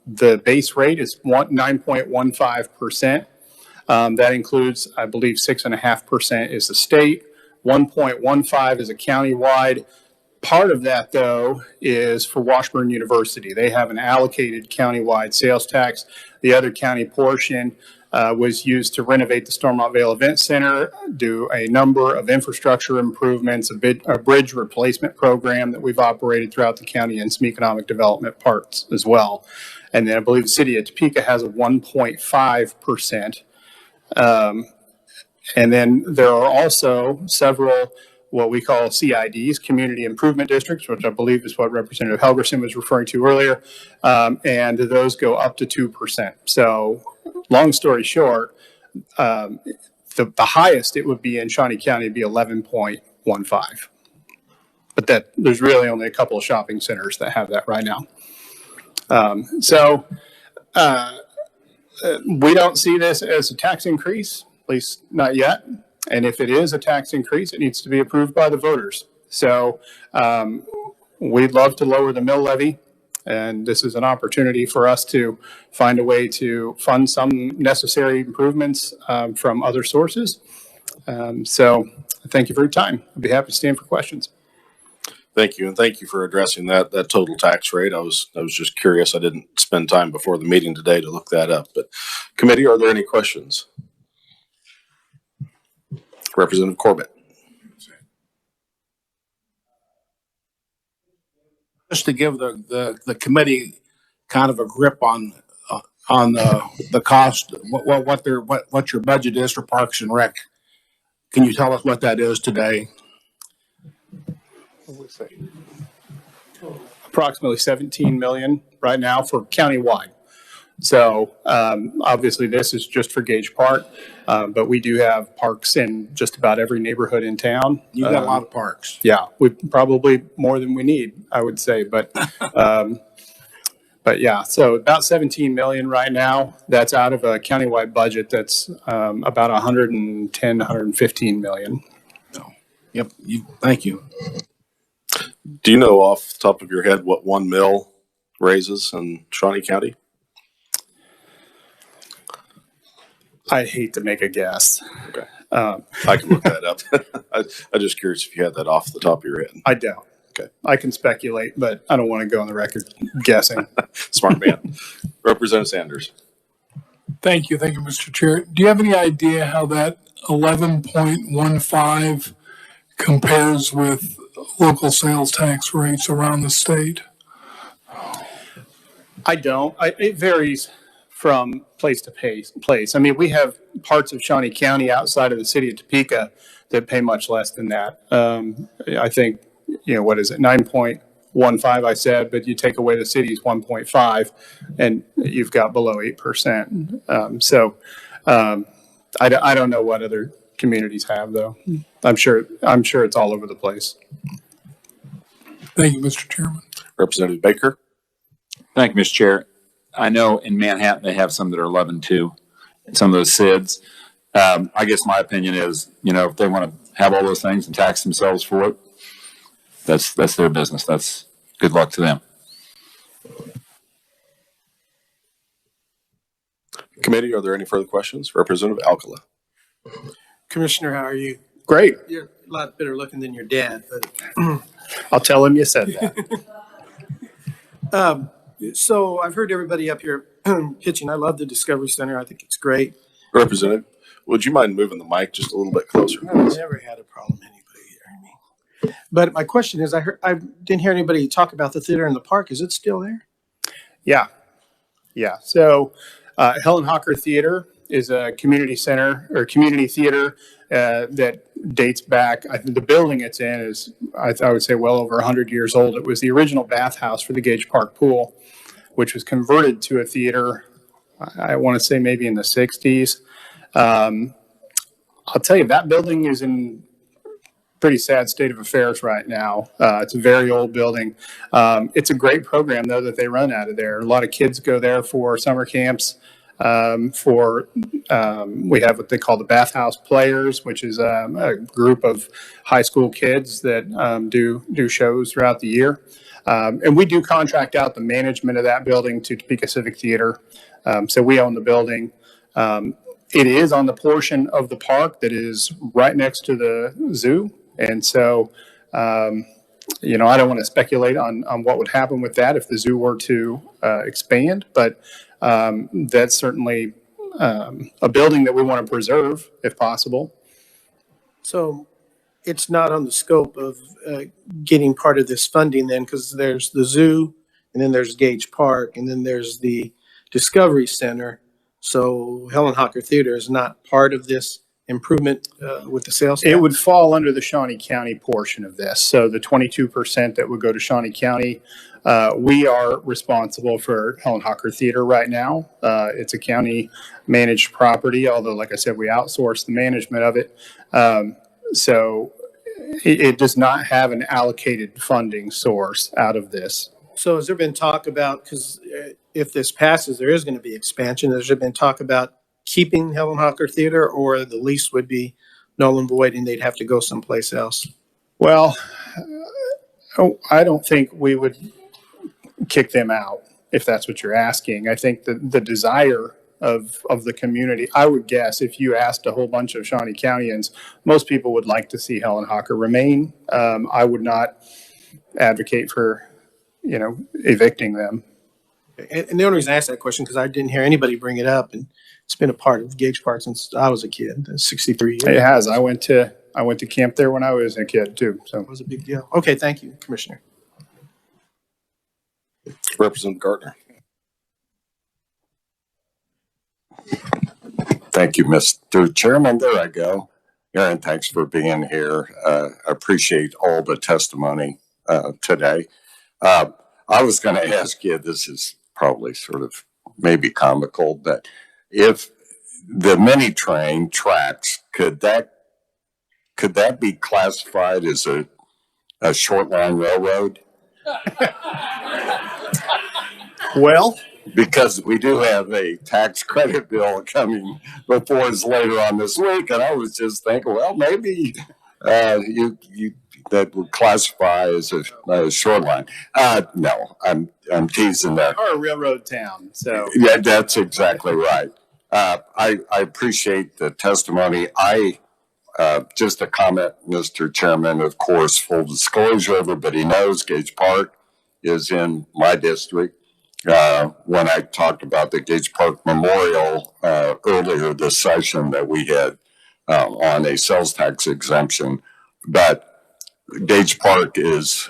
the base rate is 9.15%. That includes, I believe, 6.5% is the state, 1.15 is a countywide. Part of that, though, is for Washburn University. They have an allocated countywide sales tax. The other county portion was used to renovate the Stormont Vale Event Center, do a number of infrastructure improvements, a bridge replacement program that we've operated throughout the county, and some economic development parts as well. And then I believe the city of Topeka has a 1.5%. And then there are also several what we call CIDs, Community Improvement Districts, which I believe is what Representative Helgerson was referring to earlier, and those go up to 2%. So long story short, the highest it would be in Shawnee County would be 11.15. But that there's really only a couple of shopping centers that have that right now. We don't see this as a tax increase, at least not yet. And if it is a tax increase, it needs to be approved by the voters. So we'd love to lower the mill levy. And this is an opportunity for us to find a way to fund some necessary improvements from other sources. So thank you for your time. I'd be happy to stand for questions. Thank you, and thank you for addressing that total tax rate. I was just curious. I didn't spend time before the meeting today to look that up. But committee, are there any questions? Representative Corbett. Just to give the committee kind of a grip on the cost, what your budget is for Parks and Rec. Can you tell us what that is today? Approximately 17 million right now for countywide. So obviously this is just for Gage Park, but we do have parks in just about every neighborhood in town. You got a lot of parks. Yeah, we probably more than we need, I would say, but yeah, so about 17 million right now. That's out of a countywide budget that's about 110, 115 million. Oh, yep. Thank you. Do you know off the top of your head what one mill raises in Shawnee County? I'd hate to make a guess. Okay. I can look that up. I'm just curious if you had that off the top of your head. I don't. Okay. I can speculate, but I don't want to go on the record guessing. Smart man. Representative Sanders. Thank you, Mr. Chair. Do you have any idea how that 11.15 compares with local sales tax rates around the state? I don't. It varies from place to place. I mean, we have parts of Shawnee County outside of the city of Topeka that pay much less than that. I think, what is it, 9.15 I said, but you take away the city's 1.5 and you've got below 8%. I don't know what other communities have though. I'm sure it's all over the place. Thank you, Mr. Chairman. Representative Baker. Thank you, Mr. Chair. I know in Manhattan they have some that are 11.2, some of those SIDs. I guess my opinion is, if they want to have all those things and tax themselves for it, that's their business. That's good luck to them. Committee, are there any further questions? Representative Alcala. Commissioner, how are you? Great. You're a lot better looking than your dad, but I'll tell him you said that. So I've heard everybody up here pitching. I love the Discovery Center. I think it's great. Representative, would you mind moving the mic just a little bit closer? I've never had a problem anybody hearing me. But my question is, I didn't hear anybody talk about the theater in the park. Is it still there? Yeah. So Helen Hocker Theater is a community center or community theater that dates back. I think the building it's in is, I would say, well over 100 years old. It was the original bathhouse for the Gage Park pool, which was converted to a theater, I want to say maybe in the 60s. I'll tell you, that building is in pretty sad state of affairs right now. It's a very old building. It's a great program, though, that they run out of there. A lot of kids go there for summer camps. We have what they call the Bathhouse Players, which is a group of high school kids that do shows throughout the year. And we do contract out the management of that building to Topeka Civic Theater. So we own the building. It is on the portion of the park that is right next to the zoo. And so, I don't want to speculate on what would happen with that if the zoo were to expand, but that's certainly a building that we want to preserve if possible. So it's not on the scope of getting part of this funding then, because there's the zoo, and then there's Gage Park, and then there's the Discovery Center. So Helen Hocker Theater is not part of this improvement with the sales tax? It would fall under the Shawnee County portion of this. So the 22% that would go to Shawnee County, we are responsible for Helen Hocker Theater right now. It's a county managed property, although like I said, we outsource the management of it. So it does not have an allocated funding source out of this. So has there been talk about, because if this passes, there is going to be expansion. Has there been talk about keeping Helen Hocker Theater, or the lease would be null and void and they'd have to go someplace else? Well, I don't think we would kick them out, if that's what you're asking. I think the desire of the community, I would guess if you asked a whole bunch of Shawnee Countyans, most people would like to see Helen Hocker remain. I would not advocate for, evicting them. And the only reason I asked that question, because I didn't hear anybody bring it up, and it's been a part of Gage Park since I was a kid, 63 years. It has. I went to camp there when I was a kid too. So it was a big deal. Okay, thank you, Commissioner. Representative Gardner. Thank you, Mr. Chairman. There I go. Aaron, thanks for being here. I appreciate all the testimony today. I was going to ask you, this is probably sort of maybe comical, but if the mini train tracks, could that be classified as a short line railroad? Well, because we do have a tax credit bill coming before us later on this week, and I was just thinking, well, maybe you that would classify as a short line. No, I'm teasing there. We're a railroad town, so yeah, that's exactly right. I appreciate the testimony. I Just a comment, Mr. Chairman, of course, full disclosure, everybody knows Gage Park is in my district. When I talked about the Gage Park Memorial earlier this session that we had on a sales tax exemption, but Gage Park is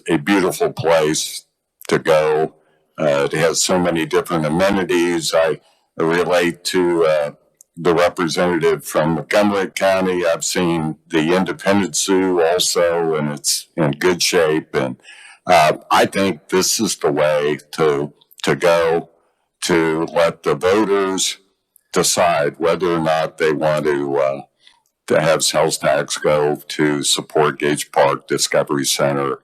a beautiful place to go. It has so many different amenities. I relate to the representative from Montgomery County. I've seen the Independent Zoo also, and it's in good shape. And I think this is the way to go, to let the voters decide whether or not they want to have sales tax go to support Gage Park Discovery Center.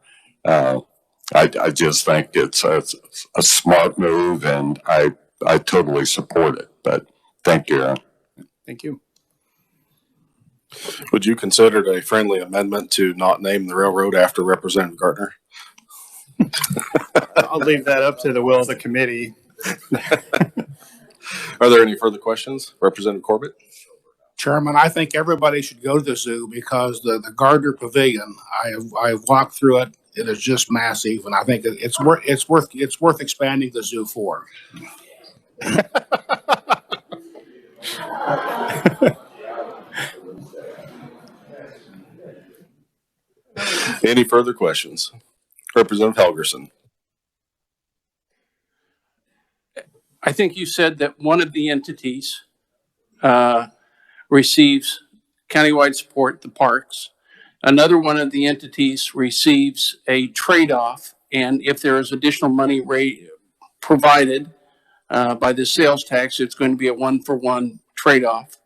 I just think it's a smart move, and I totally support it. But thank you, Aaron. Thank you. Would you consider it a friendly amendment to not name the railroad after Representative Gardner? I'll leave that up to the will of the committee. Are there any further questions? Representative Corbett? Chairman, I think everybody should go to the zoo because the Gardner Pavilion, I've walked through it. It is just massive, and I think it's worth expanding the zoo for. Any further questions? Representative Helgerson. I think you said that one of the entities receives countywide support, the parks. Another one of the entities receives a trade-off, and if there is additional money provided by the sales tax, it's going to be a one-for-one trade-off.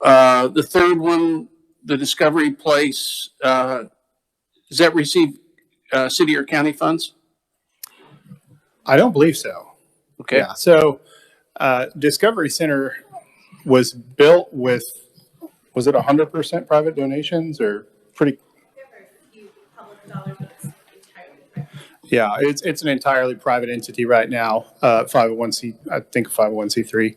The third one, the Discovery Place, does that receive city or county funds? I don't believe so. Okay. Yeah. So Discovery Center was built with, was it 100% private donations or pretty? Yeah, it's an entirely private entity right now, 501c, I think 501c3.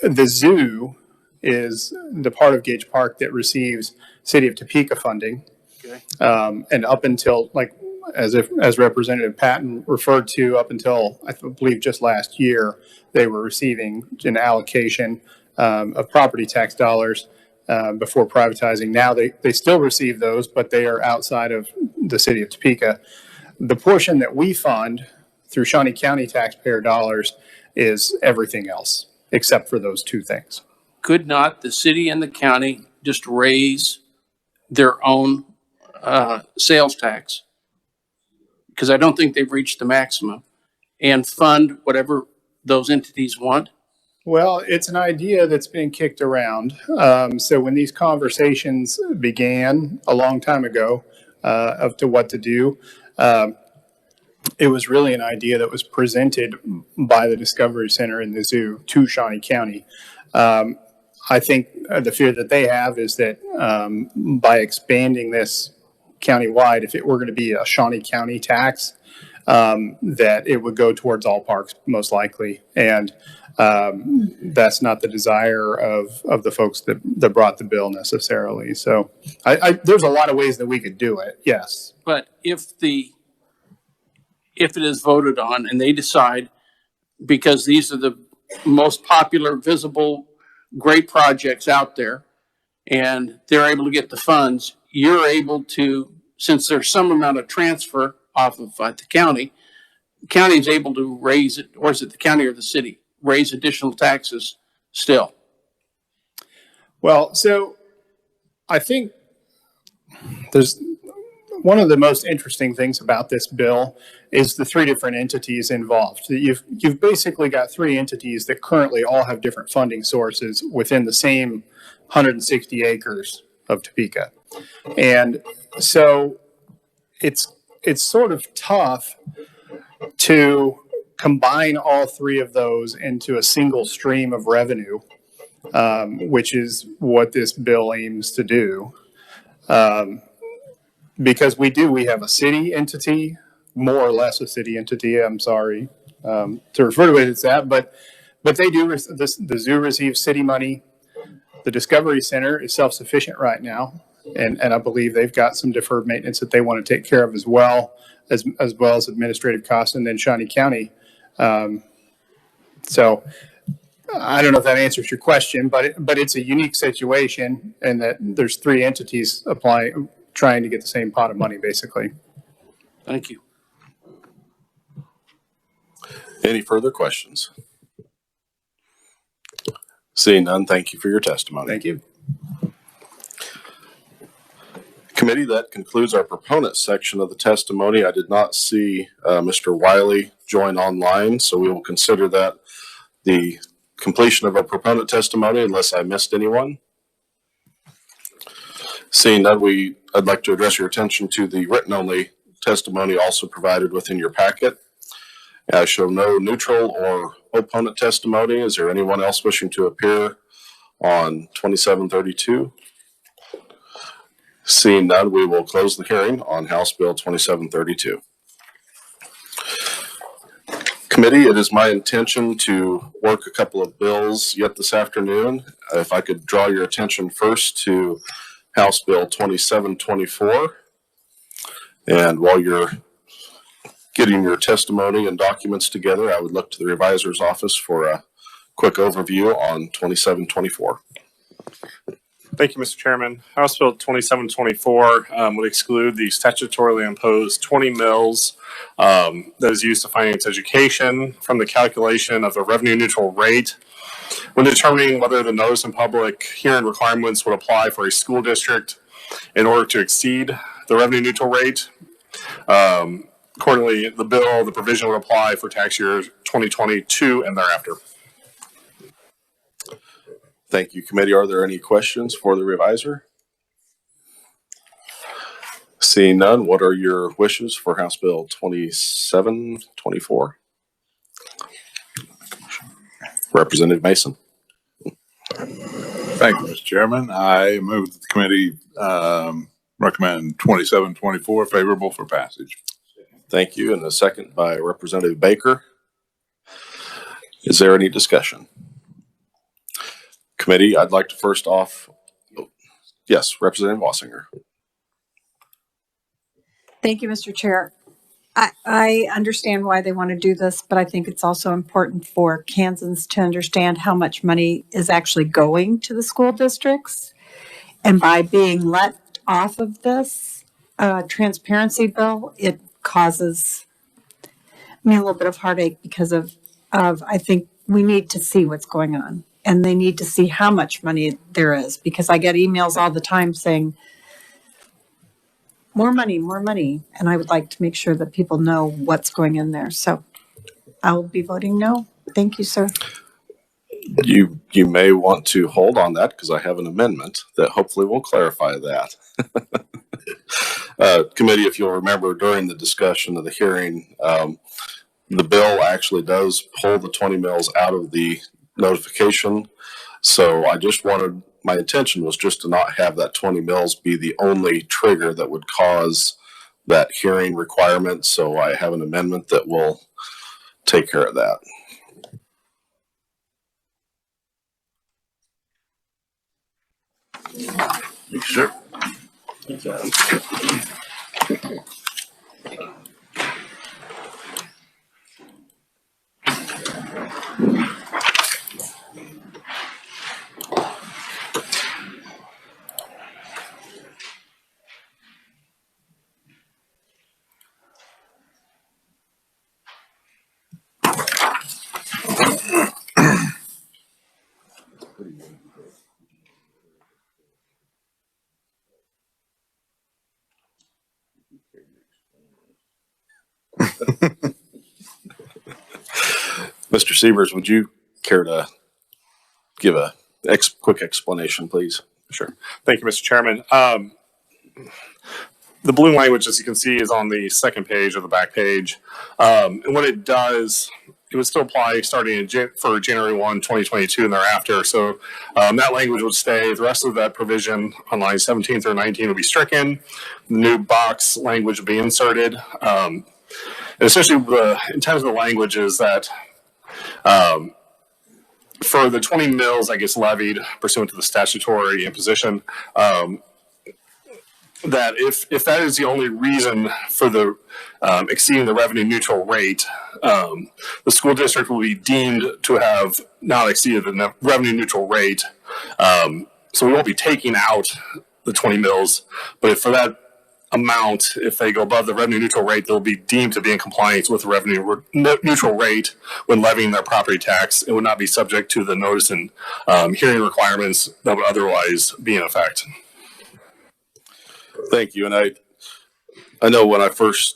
The zoo is the part of Gage Park that receives City of Topeka funding. Okay. And up until, like, as Representative Patton referred to, up until I believe just last year, they were receiving an allocation of property tax dollars before privatizing. Now they still receive those, but they are outside of the City of Topeka. The portion that we fund through Shawnee County taxpayer dollars is everything else except for those two things. Could not the city and the county just raise their own sales tax? Because I don't think they've reached the maximum, and fund whatever those entities want. Well, it's an idea that's been kicked around. So when these conversations began a long time ago of to what to do, it was really an idea that was presented by the Discovery Center and the zoo to Shawnee County. I think the fear that they have is that by expanding this countywide, if it were going to be a Shawnee County tax, that it would go towards all parks most likely. And that's not the desire of the folks that brought the bill necessarily. So there's a lot of ways that we could do it. Yes. But if it is voted on and they decide, because these are the most popular, visible, great projects out there, and they're able to get the funds, you're able to, since there's some amount of transfer off of the county is able to raise it, or is it the county or the city, raise additional taxes still? Well, so I think there's one of the most interesting things about this bill is the three different entities involved. You've basically got three entities that currently all have different funding sources within the same 160 acres of Topeka. And so it's sort of tough to combine all three of those into a single stream of revenue, which is what this bill aims to do. Because we have a city entity, more or less a city entity, I'm sorry to refer to it as that, but they do, the zoo receives city money. the Discovery Center is self-sufficient right now, and I believe they've got some deferred maintenance that they want to take care of as well as administrative costs, and then Shawnee County. So I don't know if that answers your question, but it's a unique situation in that there's three entities trying to get the same pot of money, basically. Thank you. Any further questions? Seeing none, thank you for your testimony. Thank you. Committee, that concludes our proponent section of the testimony. I did not see Mr. Wiley join online, so we will consider that the completion of our proponent testimony unless I missed anyone. Seeing none, I'd like to address your attention to the written-only testimony also provided within your packet. I show no neutral or opponent testimony. Is there anyone else wishing to appear on 2732? Seeing none, we will close the hearing on House Bill 2732. Committee, it is my intention to work a couple of bills yet this afternoon. If I could draw your attention first to House Bill 2724. And while you're getting your testimony and documents together, I would look to the revisor's office for a quick overview on 2724. Thank you, Mr. Chairman. House Bill 2724 would exclude the statutorily imposed 20 mills that is used to finance education from the calculation of the revenue neutral rate when determining whether the notice and public hearing requirements would apply for a school district in order to exceed the revenue neutral rate. Accordingly, the provision would apply for tax year 2022 and thereafter. Thank you, committee. Are there any questions for the revisor? Seeing none, what are your wishes for House Bill 2724? Representative Mason. Thank you, Mr. Chairman. I move that the committee recommend 2724 favorable for passage. Thank you. And a second by Representative Baker. Is there any discussion? Committee, I'd like to first off, yes, Representative Wassinger. Thank you, Mr. Chair. I understand why they want to do this, but I think it's also important for Kansans to understand how much money is actually going to the school districts. And by being let off of this transparency bill, it causes me a little bit of heartache because of I think we need to see what's going on. And they need to see how much money there is, because I get emails all the time saying, more money, more money. And I would like to make sure that people know what's going in there. So I will be voting no. Thank you, sir. You may want to hold on that because I have an amendment that hopefully will clarify that. Committee, if you'll remember during the discussion of the hearing, the bill actually does pull the 20 mills out of the notification. So my intention was just to not have that 20 mills be the only trigger that would cause that hearing requirement. So I have an amendment that will take care of that. Sure. Mr. Sievers, would you care to give a quick explanation, please? Sure. Thank you, Mr. Chairman. The blue language, as you can see, is on the second page of the back page. And what it does, it would still apply starting for January 1, 2022 and thereafter. So that language would stay. The rest of that provision on line 17 through 19 would be stricken. The new box language would be inserted. And essentially, the intent of the language is that for the 20 mills that gets levied pursuant to the statutory imposition, that if that is the only reason for the exceeding the revenue neutral rate, the school district will be deemed to have not exceeded the revenue neutral rate. So we won't be taking out the 20 mills, but if for that amount, if they go above the revenue neutral rate, they'll be deemed to be in compliance with the revenue neutral rate when levying their property tax. It would not be subject to the notice and hearing requirements that would otherwise be in effect. Thank you. And I know when I first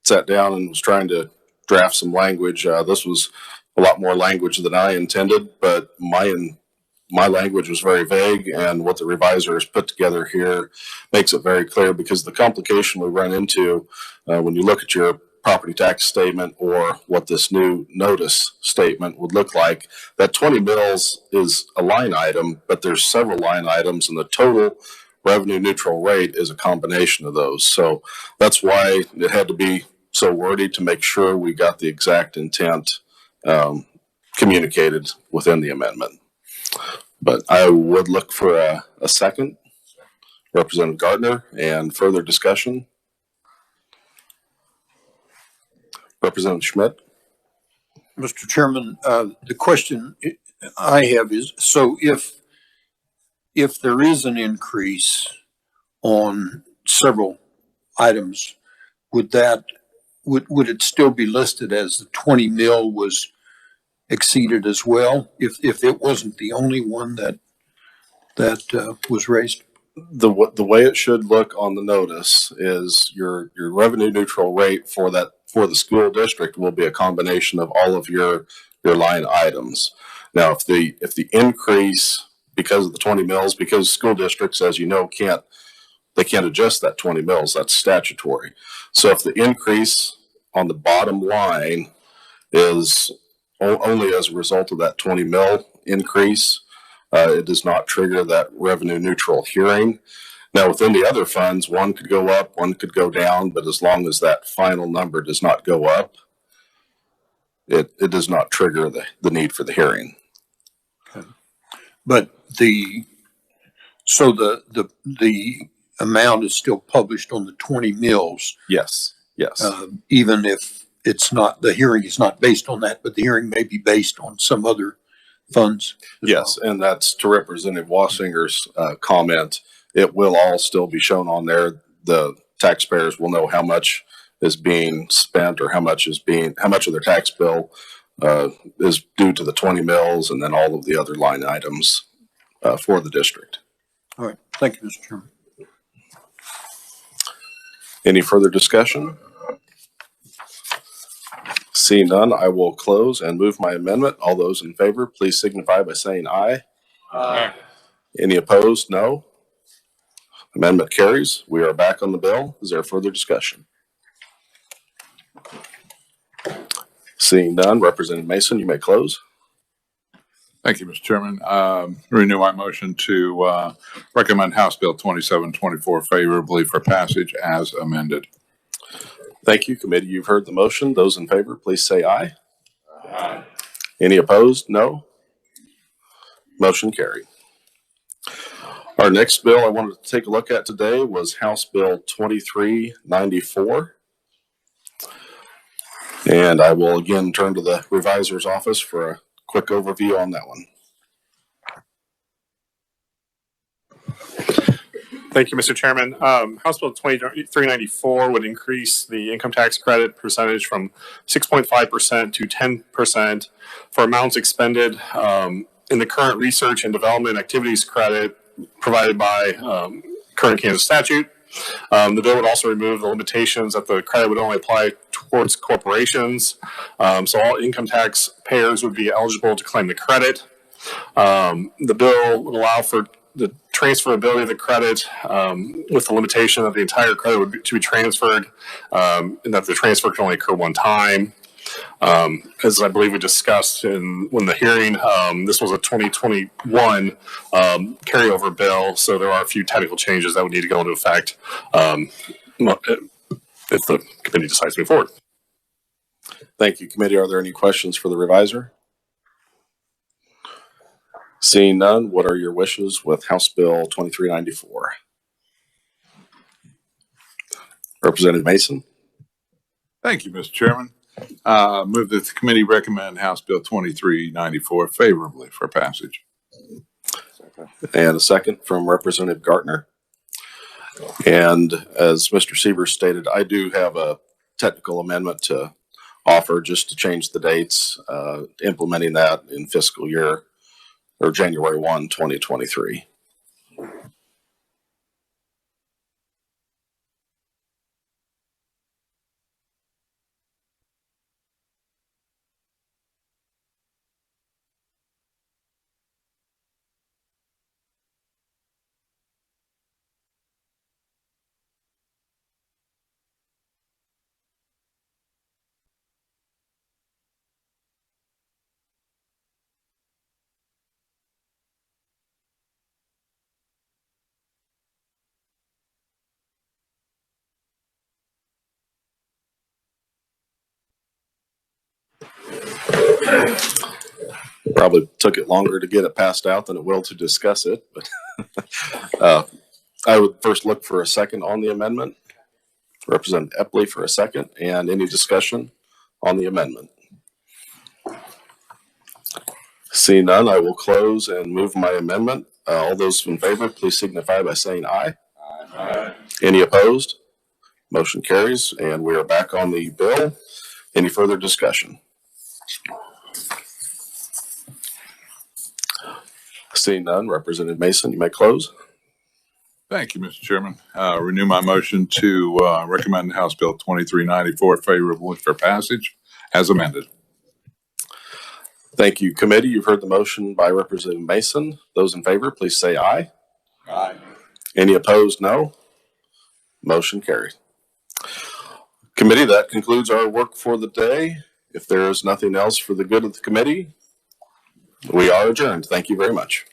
sat down and was trying to draft some language, this was a lot more language than I intended, but my language was very vague, and what the revisor has put together here makes it very clear, because the complication we run into when you look at your property tax statement or what this new notice statement would look like, that 20 mills is a line item, but there's several line items, and the total revenue neutral rate is a combination of those. So that's why it had to be so wordy, to make sure we got the exact intent communicated within the amendment. But I would look for a second. Representative Gardner, and further discussion. Representative Schmidt. Mr. Chairman, the question I have is, so if there is an increase on several items, would it still be listed as the 20 mil was exceeded as well, if it wasn't the only one that was raised? The way it should look on the notice is your revenue neutral rate for the school district will be a combination of all of your line items. Now, if the increase because of the 20 mills, because school districts, as you know, can't adjust that 20 mills, that's statutory. So if the increase on the bottom line is only as a result of that 20 mil increase, it does not trigger that revenue neutral hearing. Now, within the other funds, one could go up, one could go down, but as long as that final number does not go up, it does not trigger the need for the hearing. Okay. But the amount is still published on the 20 mills. Yes. Yes. Even if it's not, the hearing is not based on that, but the hearing may be based on some other funds. Yes, and that's to Representative Wassinger's comment. It will all still be shown on there. The taxpayers will know how much is being spent, or how much of their tax bill is due to the 20 mills, and then all of the other line items for the district. All right. Thank you, Mr. Chairman. Any further discussion? Seeing none, I will close and move my amendment. All those in favor, please signify by saying aye. Aye. Any opposed? No. Amendment carries. We are back on the bill. Is there further discussion? Seeing none, Representative Mason, you may close. Thank you, Mr. Chairman. Renew my motion to recommend House Bill 2724 favorably for passage as amended. Thank you, committee. You've heard the motion. Those in favor, please say aye. Aye. Any opposed? No. Motion carried. Our next bill I wanted to take a look at today was House Bill 2394. And I will again turn to the revisor's office for a quick overview on that one. Thank you, Mr. Chairman. House Bill 2394 would increase the income tax credit percentage from 6.5% to 10% for amounts expended in the current research and development activities credit provided by current Kansas statute. The bill would also remove the limitations that the credit would only apply towards corporations. So all income tax payers would be eligible to claim the credit. The bill would allow for the transferability of the credit with the limitation that the entire credit would be to be transferred and that the transfer can only occur one time. As I believe we discussed when the hearing, this was a 2021 carryover bill, so there are a few technical changes that would need to go into effect if the committee decides to move forward. Thank you, committee. Are there any questions for the revisor? Seeing none, what are your wishes with House Bill 2394? Representative Mason. Thank you, Mr. Chairman. Move that the committee recommend House Bill 2394 favorably for passage. And a second from Representative Gartner. And as Mr. Sievers stated, I do have a technical amendment to offer just to change the dates, implementing that in fiscal year or January 1, 2023. Probably took it longer to get it passed out than it will to discuss it, but I would first look for a second on the amendment. Representative Epley for a second, and any discussion on the amendment? Seeing none, I will close and move my amendment. All those in favor, please signify by saying aye. Aye. Any opposed? Motion carries, and we are back on the bill. Any further discussion? Seeing none, Representative Mason, you may close. Thank you, Mr. Chairman. Renew my motion to recommend House Bill 2394 favorably for passage as amended. Thank you, committee. You've heard the motion by Representative Mason. Those in favor, please say aye. Aye. Any opposed, no. Motion carried. Committee, that concludes our work for the day. If there is nothing else for the good of the committee, we are adjourned. Thank you very much.